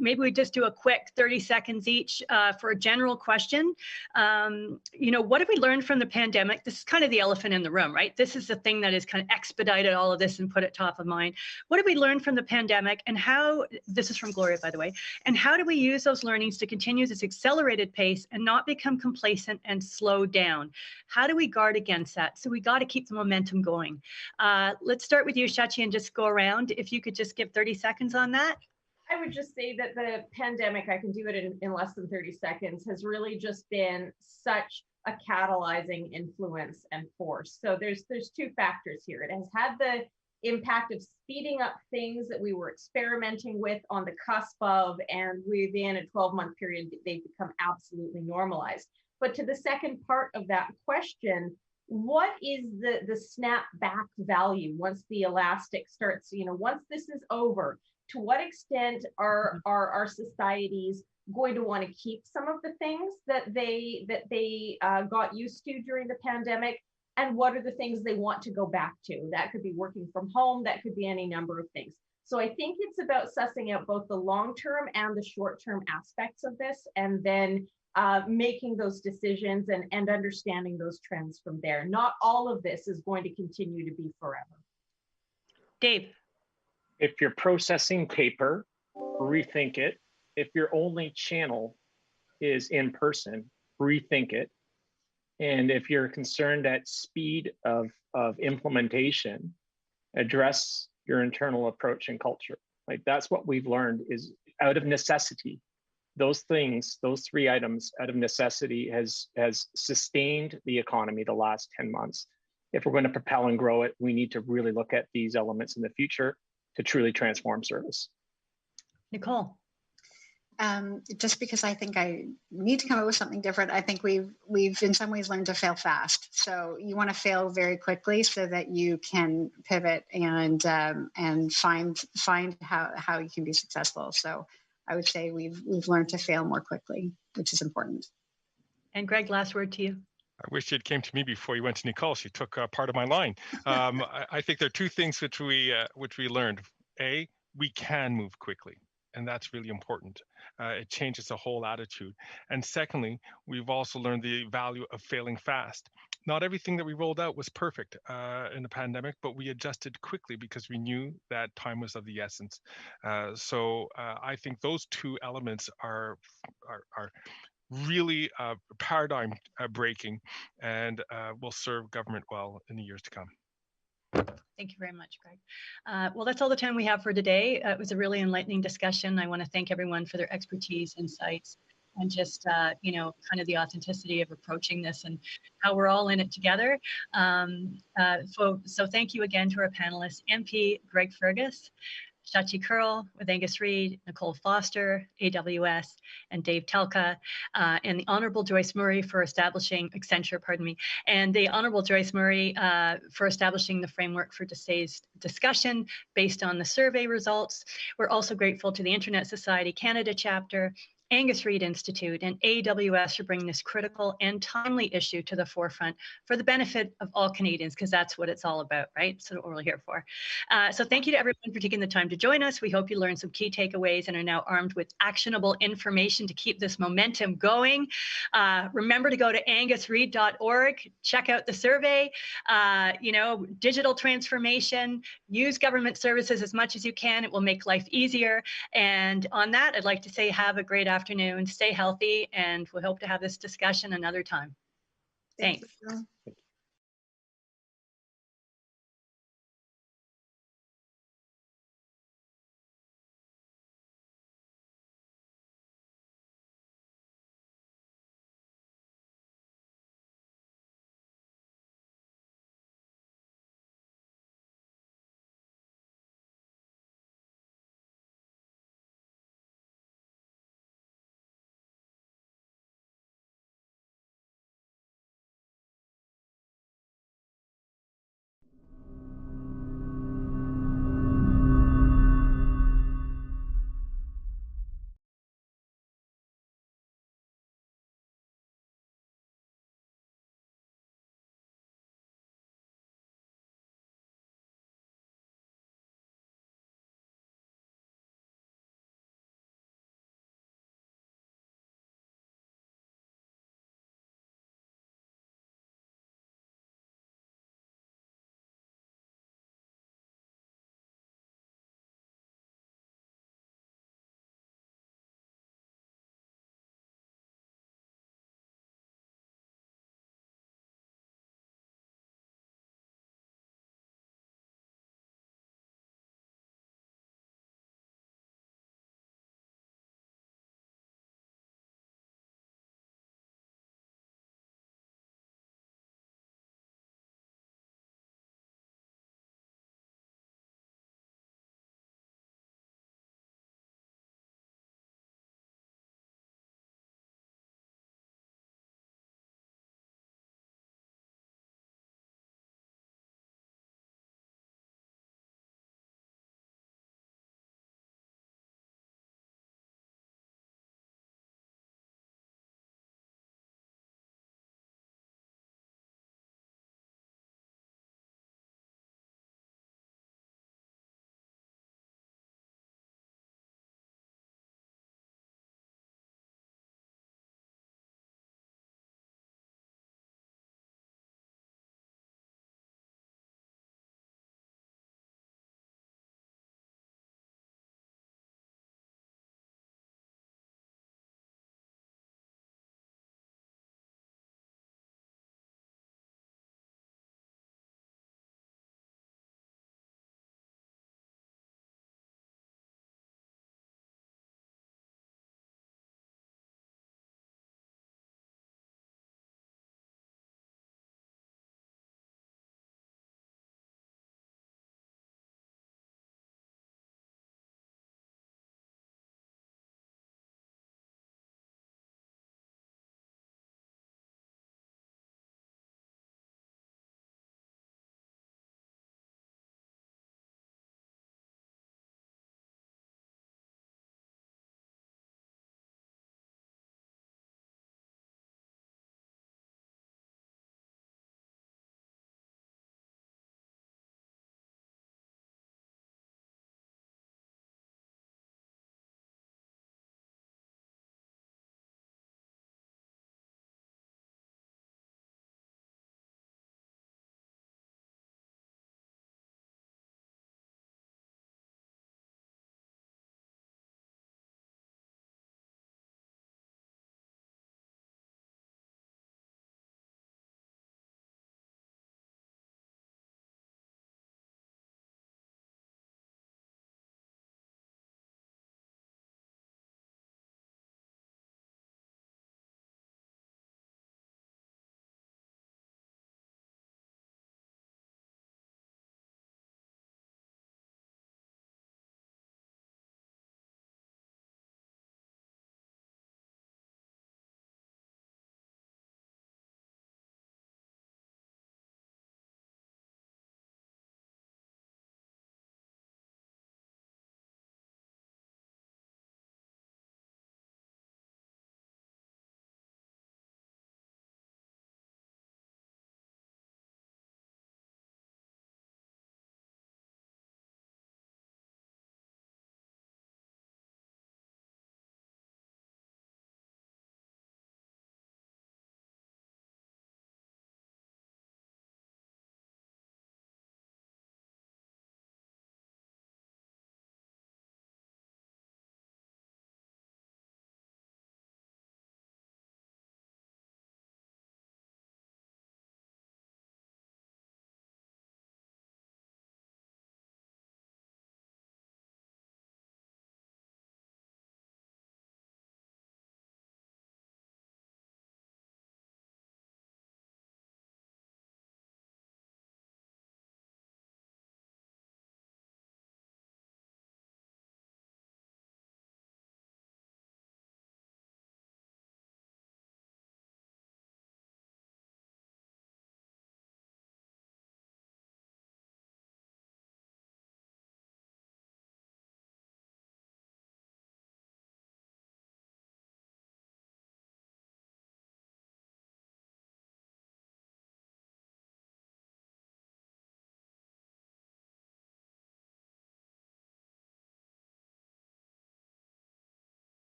maybe we just do a quick 30 seconds each for a general question. What have we learned from the pandemic? This is kind of the elephant in the room, right? This is the thing that has kind of expedited all of this and put it top of mind. What have we learned from the pandemic, and how, this is from Gloria, by the way, and how do we use those learnings to continue this accelerated pace and not become complacent and slow down? How do we guard against that? So we got to keep the momentum going. Let's start with you, Shachi, and just go around. If you could just give 30 seconds on that. I would just say that the pandemic, I can do it in less than 30 seconds, has really just been such a catalyzing influence and force. So there's two factors here. It has had the impact of speeding up things that we were experimenting with on the cusp of, and within a 12-month period, they've become absolutely normalized. But to the second part of that question, what is the snap back value once the elastic starts, once this is over? To what extent are our societies going to want to keep some of the things that they got used to during the pandemic? And what are the things they want to go back to? That could be working from home, that could be any number of things. So I think it's about sussing out both the long-term and the short-term aspects of this, and then making those decisions and understanding those trends from there. Not all of this is going to continue to be forever. Dave. If you're processing paper, rethink it. If your only channel is in person, rethink it. And if you're concerned at speed of implementation, address your internal approach and culture. Like, that's what we've learned, is out of necessity. Those things, those three items out of necessity has sustained the economy the last 10 months. If we're going to propel and grow it, we need to really look at these elements in the future to truly transform service. Nicole. Just because I think I need to come up with something different, I think we've in some ways learned to fail fast. So you want to fail very quickly so that you can pivot and find how you can be successful. So I would say we've learned to fail more quickly, which is important. And Greg, last word to you. I wish it came to me before you went to Nicole. She took part of my line. I think there are two things which we learned. A, we can move quickly, and that's really important. It changes the whole attitude. And secondly, we've also learned the value of failing fast. Not everything that we rolled out was perfect in the pandemic, but we adjusted quickly because we knew that time was of the essence. So I think those two elements are really paradigm breaking, and will serve government well in the years to come. Thank you very much, Greg. Well, that's all the time we have for today. It was a really enlightening discussion. I want to thank everyone for their expertise, insights, and just, kind of the authenticity of approaching this and how we're all in it together. So thank you again to our panelists, MP Greg Fergus, Shachi Curl with Angus Reid, Nicole Foster, AWS, and Dave Telka, and the Honorable Joyce Murray for establishing, and the Honorable Joyce Murray for establishing the framework for today's discussion based on the survey results. We're also grateful to the Internet Society Canada chapter, Angus Reid Institute, and AWS for bringing this critical and timely issue to the forefront for the benefit of all Canadians, because that's what it's all about, right? So what we're here for. So thank you to everyone for taking the time to join us. We hope you learned some key takeaways and are now armed with actionable information to keep this momentum going. Remember to go to angusreid.org, check out the survey, digital transformation, use government services as much as you can. It will make life easier. And on that, I'd like to say have a great afternoon, stay healthy, and we hope to have this discussion another time. Thanks.